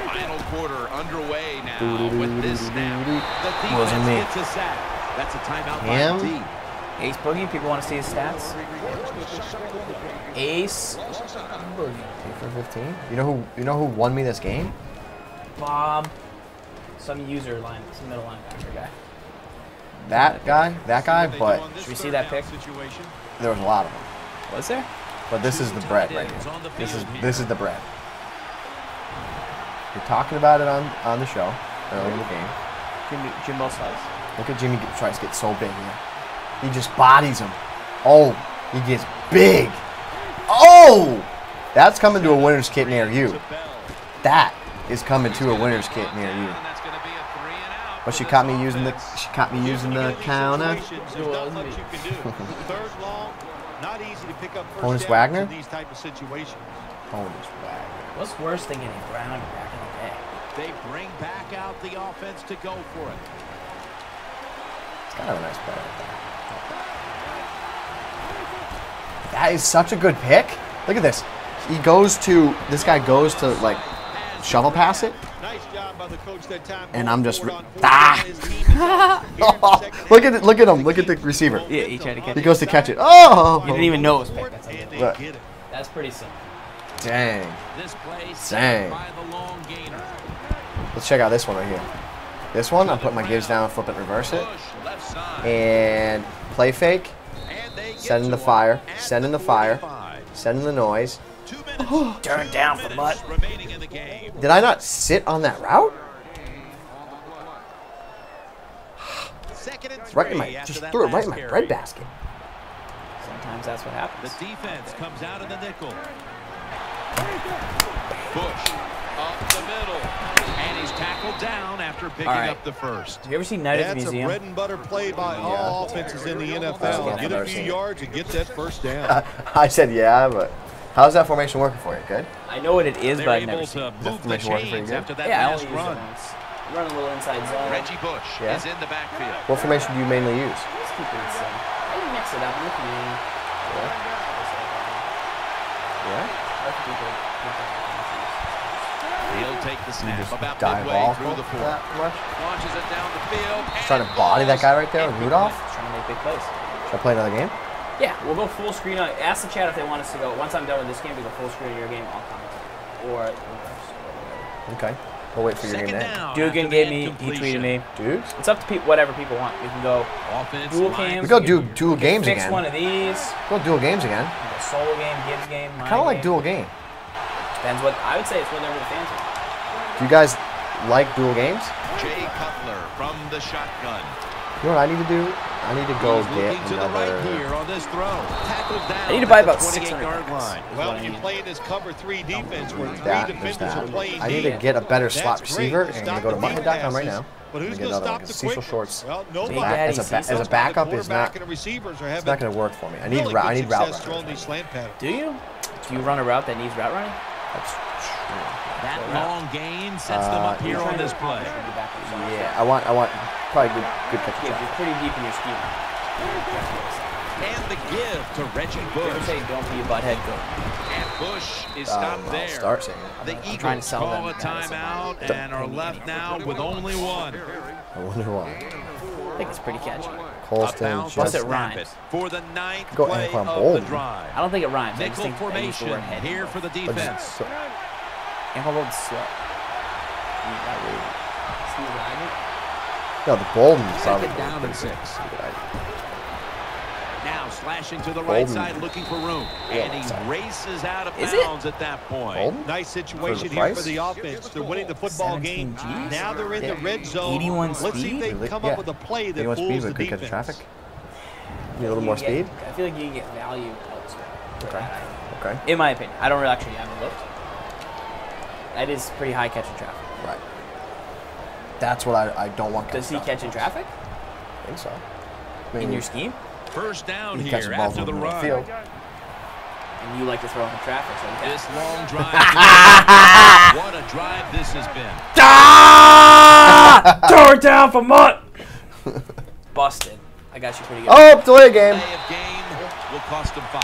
Final quarter underway now with this snap. The Wasn't me. defense gets a sack. That's a timeout Him? by D. Ace Boogie, people want to see his stats. Ace Boogie. 2 for 15. You know who won me this game? Bob. Some middle linebacker guy. That guy, but Should we see that pick? there was a lot of them. Was there? But this is the bread right here. This is the bread. We're talking about it on the show early in the game. Jimbo Slice. Look at Jimmy tries to get so big here. He just bodies him. Oh, he gets big. Oh! That's coming to a winner's kit near you. That is coming to a winner's kit near you. But she caught me using the counter. Honus Wagner? Honus Wagner. What's worse than getting Brown back in the day? They bring back out the offense to go for it. It's kind of a nice play right there. That is such a good pick. Look at this. This guy goes to like shovel pass it. Nice job by the coach that time. And I'm just look at it. Look at him. Look at the receiver. Yeah, he tried to catch He it. goes to catch it. Oh! You didn't even know it was picked. That's, And they Look. get it. that's pretty simple. Dang. This play Dang. by the long gainer. Let's check out this one right here. This one, I'm putting my gives down, flip it, reverse it, and play fake. Send in the fire. Send in the fire. Send in the noise. Turn down for Mutt. Remaining in the game. Did I not sit on that route? Second and Right in three after just that threw it right in last my carry. bread basket. Sometimes that's what The happens. defense comes out in the nickel. Bush up the middle. And he's tackled down after picking All right. up the first. Have you ever seen Night at the That's a Museum? bread and butter play by all offenses in the NFL. Get a few yards and get that first down. I said yeah, but how's that formation working for you? Good? I know what it is, but They're I've never able seen to it. move the formation working for you chains good? after that Yeah, I last only use it run. once. Run a little inside zone. Reggie Bush Yeah. is in the backfield. What formation do you mainly use? Just keep it the same. I can mix it up with me. Yeah? He'll take the snap about Dive midway off through the fourth. that much? Launches it down the field. Just trying to body that guy right there, Rudolph. Trying to make big plays. Should I play another game? Yeah, we'll go full screen. Ask the chat if they want us to go. Once I'm done with this game, we go full screen of your game. I'll comment. Or reverse. Okay. We'll wait for your game Second to end. down. Dugan after gave the me, he incompletion. tweeted me. Dudes? It's up to whatever people want. We can go Offense dual line. cams. We go can do dual games fix again. one of these. Go dual games again. A solo game, Gibbs game. Kind of like dual game. Depends what I would say. It's whatever the fans want. Do you guys like dual games? Jay Cutler from the shotgun. You know what I need to do? I need to go He's get looking to the right another. here on this throw. Tackled down I need to buy at the about 600 28-yard points. line. Well, when you play in this cover 3 defense where There's 3 that, defenders there's are that. playing I need to deep, get a better slot that's receiver, great. and I'm Stop going to go to the deep button.com right passes. now. But I'm who's going to going get to another one stop because the Cecil quick? Shorts Well, Big nobody. Daddy as Cecil. a backup is not. And the receivers are It's having not going to work for me. I need really route. I good need route success throwing runners. these slant patterns. Do you? Do you run a route that needs route running? That's true. That long gain sets them up here on this play. Yeah, I want probably good catch. Gibbs, you're pretty deep in your scheme. And the give to Reggie Never Bush. say don't be a butthead. Go. And Bush is stopped I'll there. start saying it. The I'm trying Eagles to sell call them a timeout and are left now with only one. I wonder why. I think it's pretty catchy. Colston About Plus just it rhymes. For the ninth Go play Anquan of Bolden. the drive. I don't think it rhymes. I just Nickel think I use the formation word head. here for the but defense. just so- And how about slow? Steve Wagner? No, the Bolden sounds Second down and 6. Now slashing to the right Bolden. side, looking for room. And he sorry. races out of Is it? bounds at that point. Bolden? Nice situation For the here for price? the offense. They're winning the football 17 game. Gs? Now they're in the red zone. 81 Let's see if speed? they can come up with a play that 81 speed fools the with good catch of defense. traffic. Need a little more speed. I feel like you can get value elsewhere. Okay. Okay. In my opinion. I don't really actually haven't looked. That is pretty high catch in traffic. Right. That's what I don't want. Does he catch in traffic? I think so. I mean, In your scheme? First down he catches here balls after in the the run. field. And you like to throw in the traffic, so okay. This long drive. What a drive this has been. Throw it down for Mutt. Busted. I got you pretty good. Oh, delay game. Play of game will cost him 5.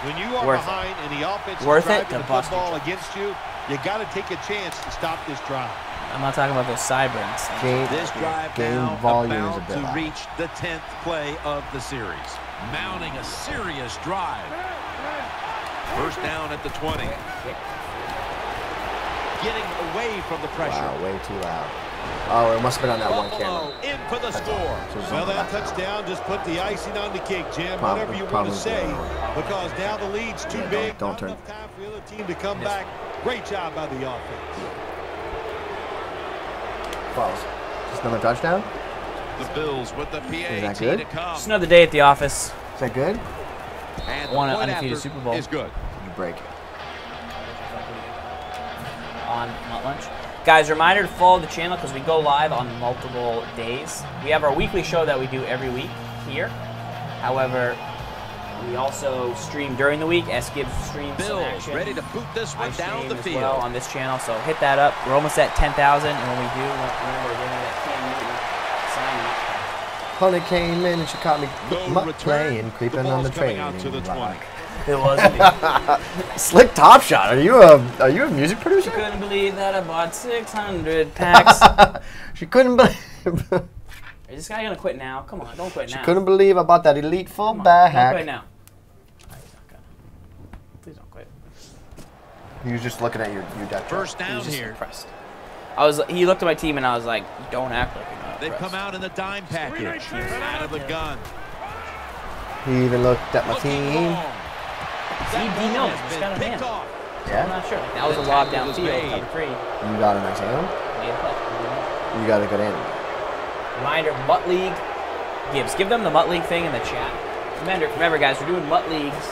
When you are Worth behind and the offense is Worth it driving to the bust football it. against you, you got to take a chance to stop this drive. I'm not talking about those sideburns. This drive Game now volume is a about bit to high. reach the 10th play of the series. Mounting a serious drive. First down at the 20. Getting away from the pressure. Wow, way too loud. Oh, it must have been on that one camera. In for the score. Well, that touchdown just put the icing on the cake, Jim. Whatever you want Probably to say, will. because now the lead's too Yeah, big. don't Not turn. enough time for the other team to come back. Great job by the offense. Close. Just another touchdown? The Bills with the PAT good? to come. Just another day at the office. Is that good? And the Won an point undefeated after Super Bowl. is good. You break it. On Mutt Lunch. Guys, reminder to follow the channel because we go live on multiple days. We have our weekly show that we do every week here. However, we also stream during the week. SGibs streams some Bills action. ready to boot this I one down stream the as field. well on this channel, so hit that up. We're almost at 10,000, and when we do, remember we're getting that Cam Newton sign. Hunter came in and she caught me No return. playing, creeping The on the ball's coming train. out to the 20. It was. Slick Top Shot. Are you a music producer? Couldn't believe that I bought 600 packs. She couldn't believe. Is this guy gonna quit now? Come on, don't quit now. Couldn't believe I bought that elite Come on, fullback. don't quit now. He's not gonna. Please don't quit. He was just looking at your depth chart. First He down was just here. impressed. He looked at my team and I was like, don't act like you're not They've impressed. come out in the dime package. Out of the gun. He even looked at my team. See, D. Mills just got a man. I'm Yeah, not sure. That was a lob downfield, cover 3. you got a nice hand. Made a play. You got a good hand. Reminder, Mutt League Gibbs. Give them the Mutt League thing in the chat. Remember, guys, we're doing Mutt Leagues.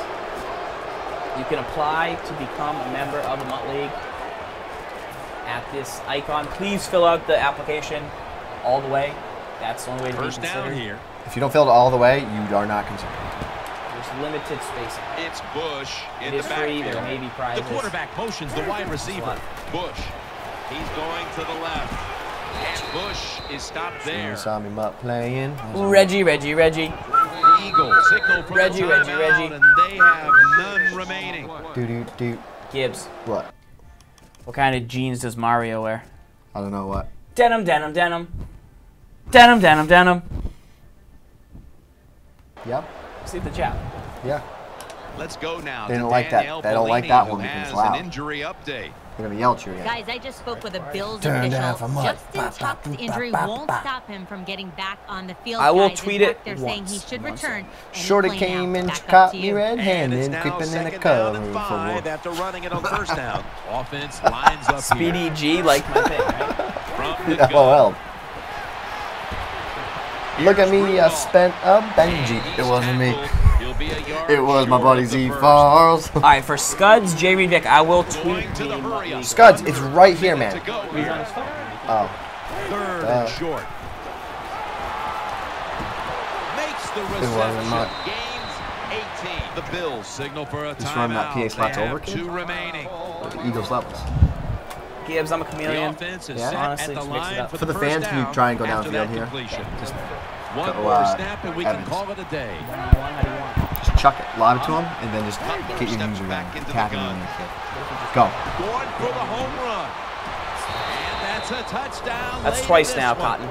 You can apply to become a member of the Mutt League at this icon. Please fill out the application all the way. That's the only way to be First down considered. here. If you don't fill it all the way, you are not considered. There's limited spacing. It's Bush It in is the free. backfield. There may be prizes. The quarterback motions the wide receiver. Bush. He's going to the left. And Bush is stopped You there. saw me Mutt playing. Reggie. The Eagles signal for Reggie, the Reggie, timeout, Reggie. and they have none remaining. Do. Gibbs. What? What kind of jeans does Mario wear? I don't know what. Denim, denim, denim. Denim, denim, denim. Yep. See the chat. Yeah. Let's go now. They to don't like that. Danielle They don't like Bellini, that who one because it's has loud. an injury update. They're gonna yell at you again. Guys, I just spoke with a Bills Turn down for official. Mutt. Justin Tuck's injury won't stop him from getting back on the field. I will guys. tweet In it fact, they're saying he once. should return. any Shorty play came now. in, Back she up caught to me you. And red-handed, it's now creeping in the second down and cover. 5 after running it on first down. Offense lines up Speedy here. G, like my thing, right? From the gun. LOL. Look at me, I Rudolph. spent a Benji. He's It wasn't me. tackled. He'll be a yard It was my short buddy of the first. ZFarls. All right, for Scuds, J. Reed Vic, I will tweet Going to the the Mutt hurry up. League. Scuds, it's right here, man. To go He's here. on his phone. Oh. Third Duh. and short. Makes the wasn't Mutt. reception. Gains 18. The Bills signal for a Just run that timeout. PA spots They have over, kid? 2 remaining. The Eagles levels. Gibbs, I'm a The chameleon. offense is Yeah. set Honestly, at the just mix it line up. for For the first fans, can you down try and go after downfield that here? completion. Just One go, more snap and we Evans. can call it a day. How do you want? Just chuck it, lob it to him, and then just Cutler get your steps user back around. into the Tapping gun. on the kid. Go. Going for the home run. And that's a touchdown. That's late in twice this now, one. Cotton.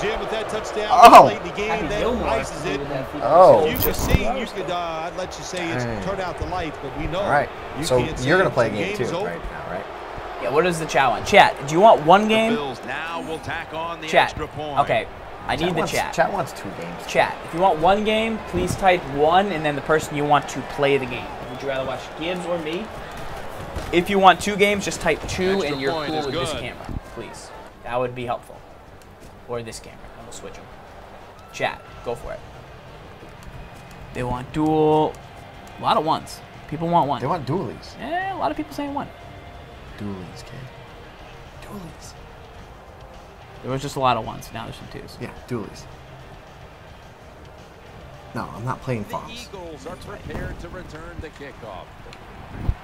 Jim, with that touchdown Oh. late in the game, Happy that Gilmore ices it. Oh. You could see, I'd let you say it's Dang. turn out the lights, but we know. All right. You So can't see you're gonna it. play a The game game's too, over. right now, right? Yeah, what does the chat want? Chat, do you want one The game? Bills now will tack on the Chat. extra point. Okay, I need the wants, chat. Chat wants 2 games. Chat. If you want one game, please type 1 and then the person you want to play the game. Would you rather watch Gibbs or me? If you want 2 games, just type 2 Extra and you're point cool is with this good. camera, please. That would be helpful. Or this camera. I'm gonna switch them. Chat, go for it. They want dual. A lot of ones. People want one. They want dualies. Yeah, a lot of people saying one. Dualies, kid. Dualies. There was just a lot of ones. Now there's some twos. Yeah, dualies. No, I'm not playing The farms. Eagles are prepared to return the kickoff.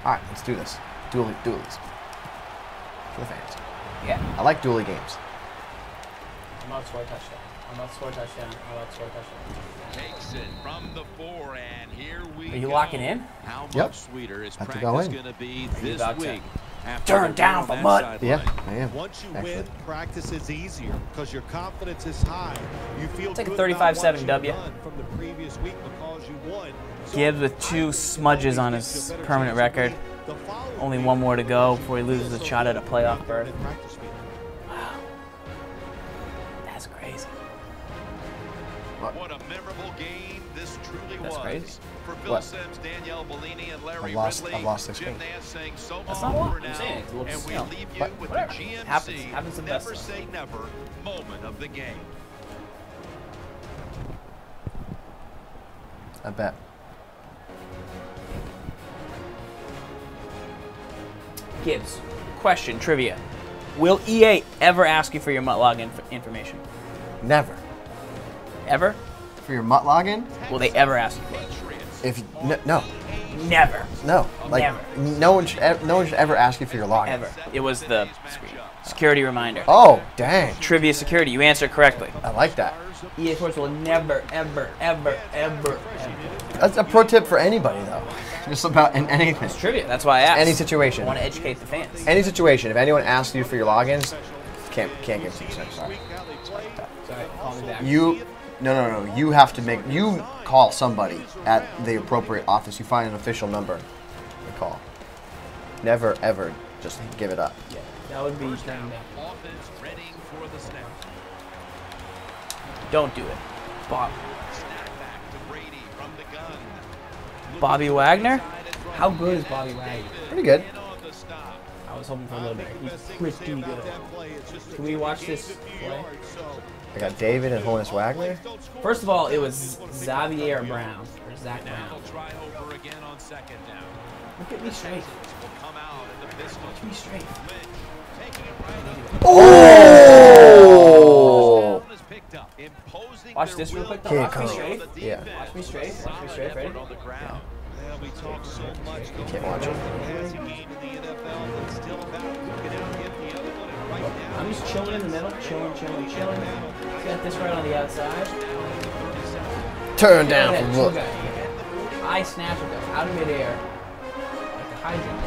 All right, let's do this. Dualies. For the fans. Yeah. I like dually games. I'm about to score a touchdown. I'm about to score a touchdown. I'm about to score a touchdown. Takes it from the 4, and here we Are you go. locking in? How Yep. much sweeter is Have to practice go in. going to be Are you this about to week? after turn the down win for on that MUT? sideline? Yeah, I am. Once you actually. win, practice is easier because your confidence is high. You feel Take a good about 35-7 what you've W. done from the previous week because you won. So Gibbs with I 2 think smudges on gives his you a better permanent chance to record. win the following Only week. one more to go before he loses a shot at a playoff berth. Practice meeting. That's crazy. What a memorable game this truly That's was. crazy. For Phil What? Simms, Danielle Bellini, and Larry I've Ridley, lost 6 Jim games. Nance saying so That's long not a lot. for I'm now, saying it looks, and we you know, leave you but with whatever. the GMC Happens to the best never of us. say never moment of the game. I bet. Gibbs, question, trivia. Will EA ever ask you for your MUT login information? Never. Ever? For your MUT login, Will they ever ask you for it? if no, Never. like Never. no one should ever ask you for your login. Ever. It was the security reminder. Oh, dang. Trivia security. You answered correctly. I like that. EA Sports will never, ever, ever, ever, ever. That's a pro tip for anybody, though. Just about in anything. It's trivia. That's why I asked. Any I situation. want to educate the fans. Any situation. If anyone asks you for your logins, can't give you sorry. Sorry, call me back. No. You have to you call somebody at the appropriate office. You find an official number and call. Never, ever just give it up. Yeah, that would be turning down. Offense ready for the snap. Don't do it. Snap back to Brady from the gun. Bobby Wagner? How good is Bobby Wagner? Pretty good. In on the stop. I was hoping for a little bit. He's pretty good. Can we watch this play? I got David and Honus Wagner. First of all, it was Xavier Brown, or Zach Brown. They'll try over again on second down. Look at me straight. Will come out in the pistol. Look at me straight. Taking it right up. Oh! Down is picked up. Imposing Watch their this real will quick, though. Can't Watch me come. straight. Yeah. Watch me straight. Watch me straight, ready? On the ground. Yeah, we talk so much. Can't watch it. Passing game in the NFL, but still about who can out-hit the other one. And right now, I'm just chilling in the middle. Chilling. Got this right on the outside. Turn down Go for ahead, look. two guys. I snap it though, out of midair. Like a high jump.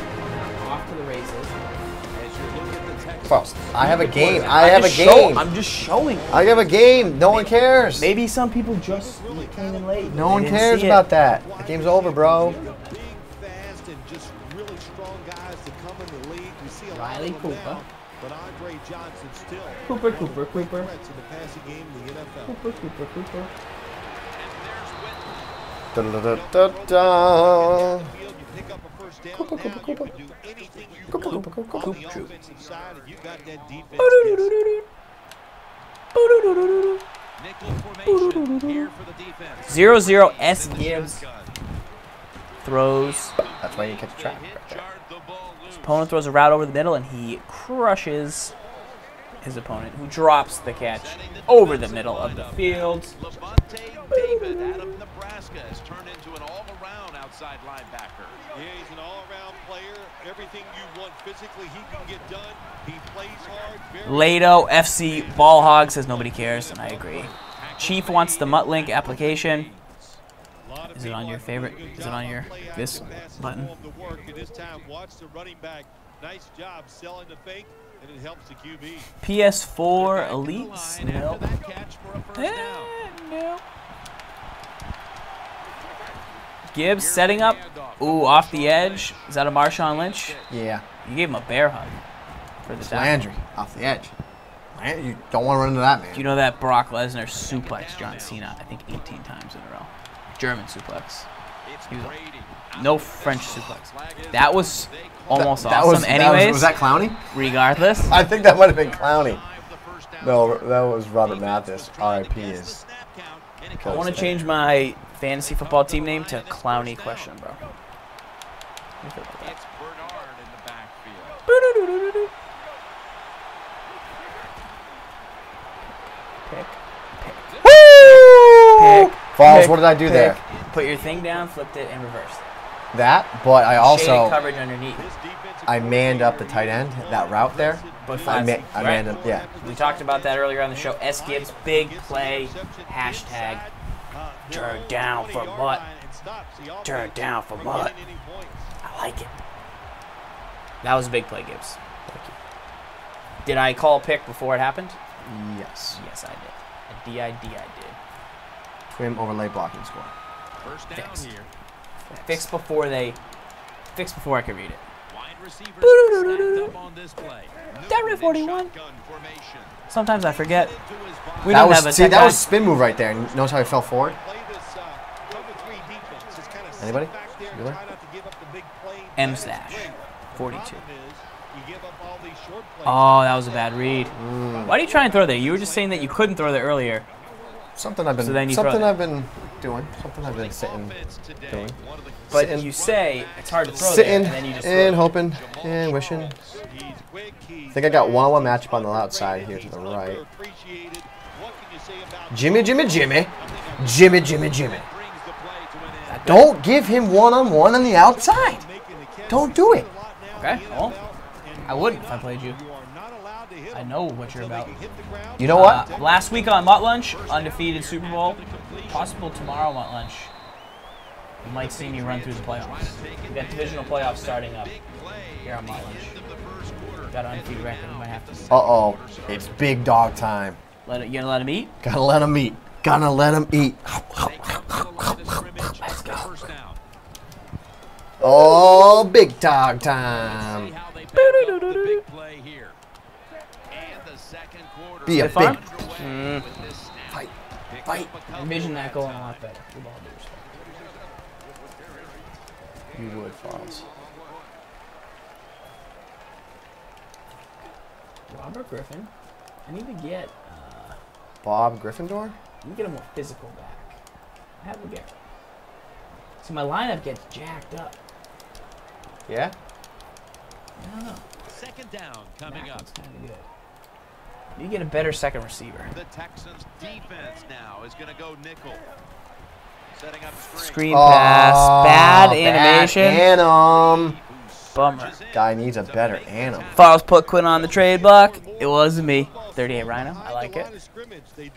Now off to the races. As you look at the Texans, Folks, I have a game. I have a game. I'm just showing. I have a game. No one cares. Maybe some people just came in late. No one They didn't cares see it. about that. The game's over, bro. big, fast, and just really strong guys to come in the league. We see a Riley lot of them Cooper. now, but Andre Johnson still Cooper. threats in the passing game in the NFL. Cooper. Da, da, da, da, da. Field, you pick up a first down. Cooper, Now Cooper, you Cooper. can do anything you Cooper, want Cooper, Cooper, on the Cooper. offensive side, and you got that defense. nickel formation here for the defense. 0-0 SGibs throws. That's why you catch a trap. Hit Right there. jarred the ball loose. Opponent throws a route over the middle and he crushes his opponent, who drops the catch over the middle of the field. Levante David out of Nebraska has turned into an all-around outside linebacker. Yeah, he's an all-around player. Everything you want physically, he can get done. He plays hard. Lado FC Ball Hog says nobody cares, and I agree. Chief wants the MUT link application. Is it on your favorite? Is it on your this button? Watch the running back. Nice job selling the fake, and it helps the QB. PS4 Elites? Line No. after that catch for a first down. No. Gibbs setting up. Ooh, off the edge. Is that a Marshawn Lynch? Yeah. You gave him a bear hug for the tackle. Landry off the edge. You don't want to run into that, man. Do you know that Brock Lesnar suplexed John Cena, I think 18 times in a row? German suplex. He was no French suplex. That was almost awesome. Anyways, was that Clowney? regardless. I think that might have been Clowney. No, that was Robert Mathis. R.I.P. is. I want to change my fantasy football team name to Clowny Question, bro. What do you feel about that? It's Bernard in the backfield. Pick. Falls, what did I do there? Put your thing down, flipped it, and reversed it. That, but I Shaded also coverage underneath. I manned up the tight end, that route there. But I manned him, yeah. We talked about that earlier on the show. SGibs, big play, hashtag, turn down for MUT. Turn down for MUT. I like it. That was a big play, Gibbs. Thank you. Did I call a pick before it happened? Yes. Yes, I did. A DID I did. Trim overlay blocking score. First down Fixed. here. Fixed before I could read it. Wide receivers stacked up on this play. That read 41. Shotgun formation. Sometimes I forget. We That don't was, have a see, tech that guy. was spin move right there. Notice how he fell forward? Anybody? Really? M slash 42. Oh, that was a bad read. Why do you try and throw there? You were just saying that you couldn't throw there earlier. Something I've been So then you throw something that. I've been doing. Something I've been sitting doing. But Sitting. you say it's hard to throw Sitting there, and then you just and throw. hoping and wishing. I think I got one-on-one matchup on the outside here to the right. Jimmy, Jimmy, Jimmy. Jimmy, Jimmy, Jimmy. Don't give him one-on-one on the outside. Don't do it. Okay, well, I wouldn't if I played you. I know what you're about. You know what? Last week on MUT Lunch, undefeated Super Bowl. Possible tomorrow MUT Lunch. You might see me run through the playoffs. We got divisional playoffs starting up here on MUT Lunch. Got an undefeated record. We might have to. Uh-oh. It's big dog time. You gonna let him eat? Gotta let him eat. Gotta let him eat. Let's go. First down. Oh, big dog time. See how they back up the big play here. And the second quarter. Be a Is it fun? big with this snap. fight. Picks Fight. up a couple Envision of that yards going a on lot it. better. With all due respect. You would, Falls. Robert Griffin. I need to get. Bob Gryffindor? I need to get a more physical back. I have to get. See, my lineup gets jacked up. Yeah? I don't know. Second down coming up. It's kind of good. You get a better second receiver. The Texans defense now is going to go nickel. Setting up Screen pass. Bad animation. Anim. Bummer. Guy needs a better anim. Falls put Quinn on the trade block. It wasn't me. 38 Rhino. I like it.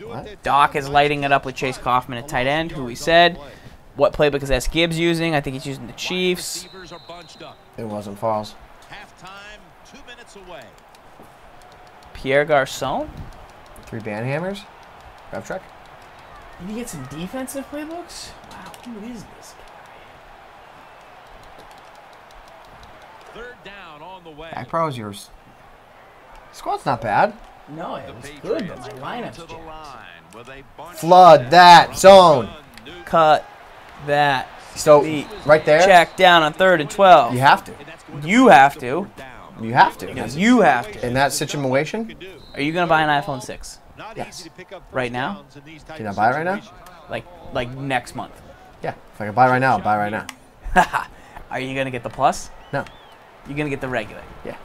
What? Doc is lighting it up with Chase Kaufman at tight end, who we said. What playbook is SGibs using? I think he's using the Chiefs. Receivers are bunched up. It wasn't Falls. Halftime, 2 minutes away. Pierre Garçon. 3 band hammers. Grab truck. Did you get some defensive playbooks? Wow, who is this guy? Third down on the way. Back Pro is yours. Squad's not bad. No, it The was good, but Patriots my come lineup's to the jacked. line with a bunch Flood of that zone. Cut that. So, Beat. right there, Check down on 3rd and 12. you have to. You have to. You have to. Because you have to. In that situation, Are you going to buy an iPhone 6? Yes. Right now? Can I buy it right now? Like next month? Yeah. If I can buy it right now, I'll buy it right now. Are you going to get the Plus? No. You're going to get the regular? Yeah.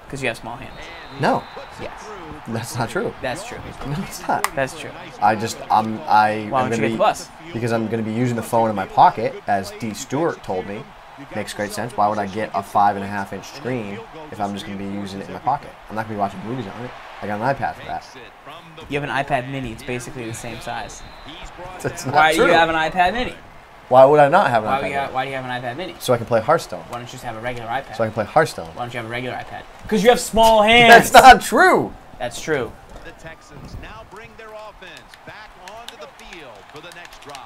Because you have small hands. No. Yes. That's not true. That's true. No, it's not. That's true. I Why am don't you gonna get the be Plus? because I'm gonna be using the phone in my pocket, as D. Stewart told me. Makes great sense. Why would I get a 5.5-inch screen if I'm just gonna be using it in my pocket? I'm not gonna be watching movies on it. I got an iPad for that. You have an iPad mini. It's basically the same size. That's not Why do true. you have an iPad mini? Why would I not have an Why iPad? do you have an iPad mini? So I can play Hearthstone. Why don't you just have a regular iPad? So I can play Hearthstone. Why don't you have a regular iPad? Because you have small hands. That's not true. That's true. The Texans now bring their offense back onto the field for the next drive.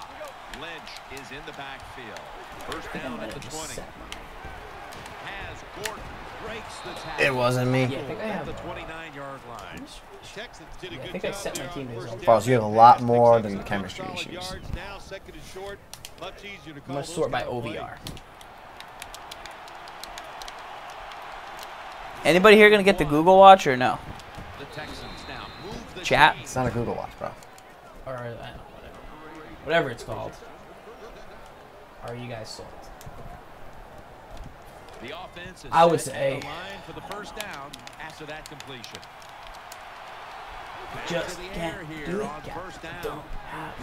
Lynch is in the backfield. First down at the 20. Has Gordon breaks the tackle. It wasn't me. Yeah, I think I At have. the 29-yard line. Texans did a I good think I job set my there team on as first well. Falls, you have a lot more than chemistry Solid issues. yards now, second and short. Much easier to I'm call going to those sort by kind of plays. OVR. Anybody here going to get the Google Watch or no? The Texans now move the Chat? chains. It's not a Google Watch, bro. Or, I don't know, whatever it's called. Are you guys sold? The offense is I would set say- at the line for the first down after that completion. Back Just to the can't air here do it. on first down. Don't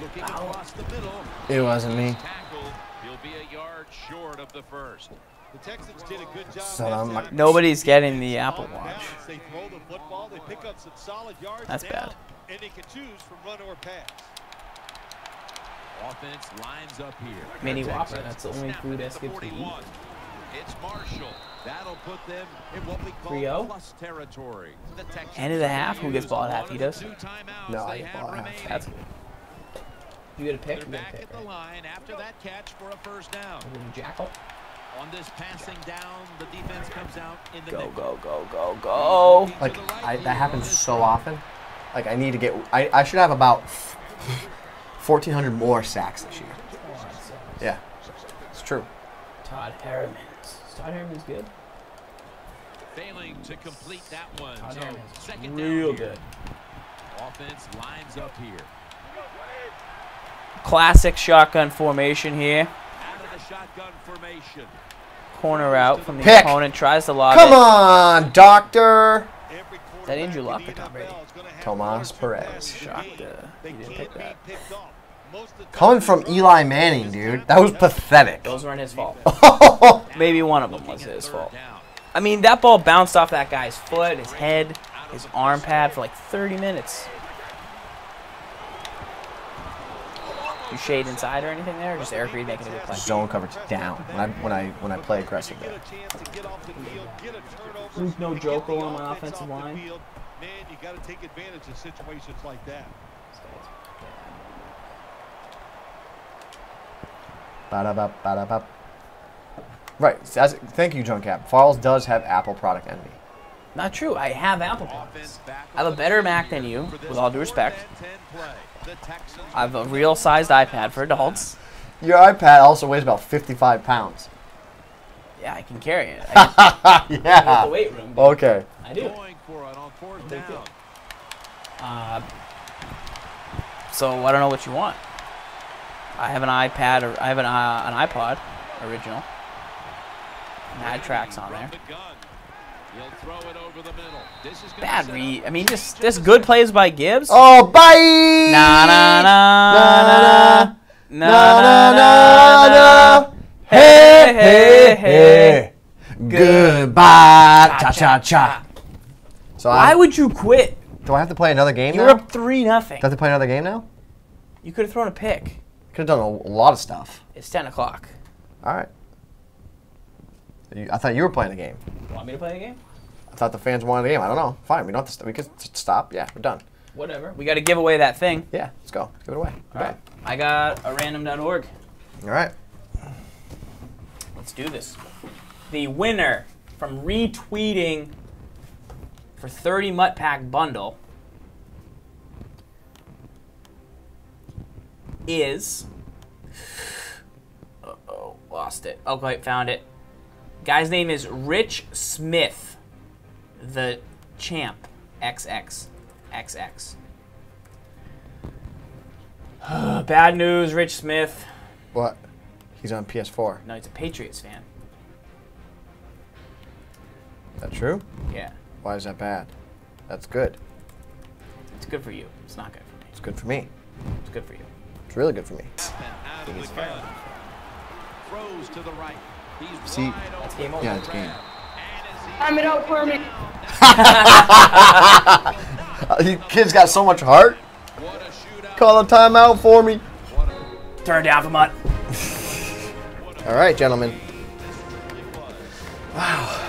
Looking across the middle. It wasn't me. Tackle. He'll be a yard short of the first. The Texans did a good job. So I'm like- Nobody's getting the Apple Watch. They throw the football, they pick up some solid yards. That's now, bad. And they can choose from run or pass. Offense lines up here. Mini Whopper, that's the only Snap food at the SGibs can eat. 41. It's Marshall. That'll put them in what we call 3-0? plus territory. The Texans End of the half? Who gets ball at half? one He of the does? 2 timeouts No, I they get have ball at half. remaining. That's good. You get a pick? They're You get a back pick, at the right? line after that catch for a first down. A little jackal. On this passing down, the defense comes out in the Go, nickel. go, go, go, go. Like, that happens so often. Like, I need to get... I should have about 1,400 more sacks this year. Yeah, it's true. Todd Harriman. Todd Harriman's good. Failing to complete that one. Todd So Harriman's second real down here. good. Offense lines up here. Classic shotgun formation here. Out of the shotgun formation. Corner out from the Pick. opponent. Tries to lob Come it. on, doctor. Every Is that Andrew quarterback Luck or in Tom the Brady? NFL is gonna have Tomas one or two Perez. passes a Shocked, game. They he didn't can't pick be that. picked off. Most of the time Coming they from run Eli the Manning, ball. dude. That was pathetic. Those weren't his fault. Oh, Maybe one of them was Looking at his third fault. down. I mean, that ball bounced off that guy's foot, his head, his arm pad for like 30 minutes. You shade inside or anything there, or just Eric Reed making a good play? zone coverage down when I play aggressive Get there. a chance to get off the field, get a turnover. There's no and get Joko the on my offense offensive off the line. field. Man, you got to take advantage of situations like that. Ba-da-ba, ba-da-ba. Right. Thank you, John Cap. Farls does have Apple product envy. Not true. I have Apple Offense products. back I have on a the better field Mac than here you, for this with all due respect. 4-10 play. The Texans I have a real-sized iPad for adults. Your iPad also weighs about 55 pounds. Yeah, I can carry it. I can go to the Yeah. weight room. dude. Okay. I do. going for it on fourth Big deal. down. So I don't know what you want. I have an iPad, or I have an iPod original. Mad tracks on there. From the gun. He'll throw it over the middle. This is gonna Bad set read. up I mean, the just good plays by Gibbs. Oh, bye. Na na na na Na na na na. Hey hey hey. Goodbye. Cha cha cha. So Why would you quit? do I have to play another game You're now? up 3-0. Do I have to play another game now? You could have thrown a pick. Could have done a lot of stuff. It's 10 o'clock. All right. I thought you were playing the game. Want me to play a game? I thought the fans wanted the game. I don't know. Fine. We don't have to. We can stop. Yeah, we're done. Whatever. We got to give away that thing. Yeah, let's go. Let's give it away. All right. I got a random.org. All right. Let's do this. The winner from retweeting for 30 Mutt Pack bundle is... Uh-oh, lost it. Okay, found it. Guy's name is Rich Smith, the champ, XXXX. Bad news, Rich Smith. What? He's on PS4. No, he's a Patriots fan. Is that true? Yeah, Why is that bad? That's good. it's good for you. It's not good for me. It's good for me. It's good for you. It's really good for me. out of the gun. Throws to the right. He's See, wide that's open. game over. Yeah, it's game. Time it out for me. You kids got so much heart. What a shootout. Call a timeout for me. Turn down for Mutt. All right, gentlemen. Wow.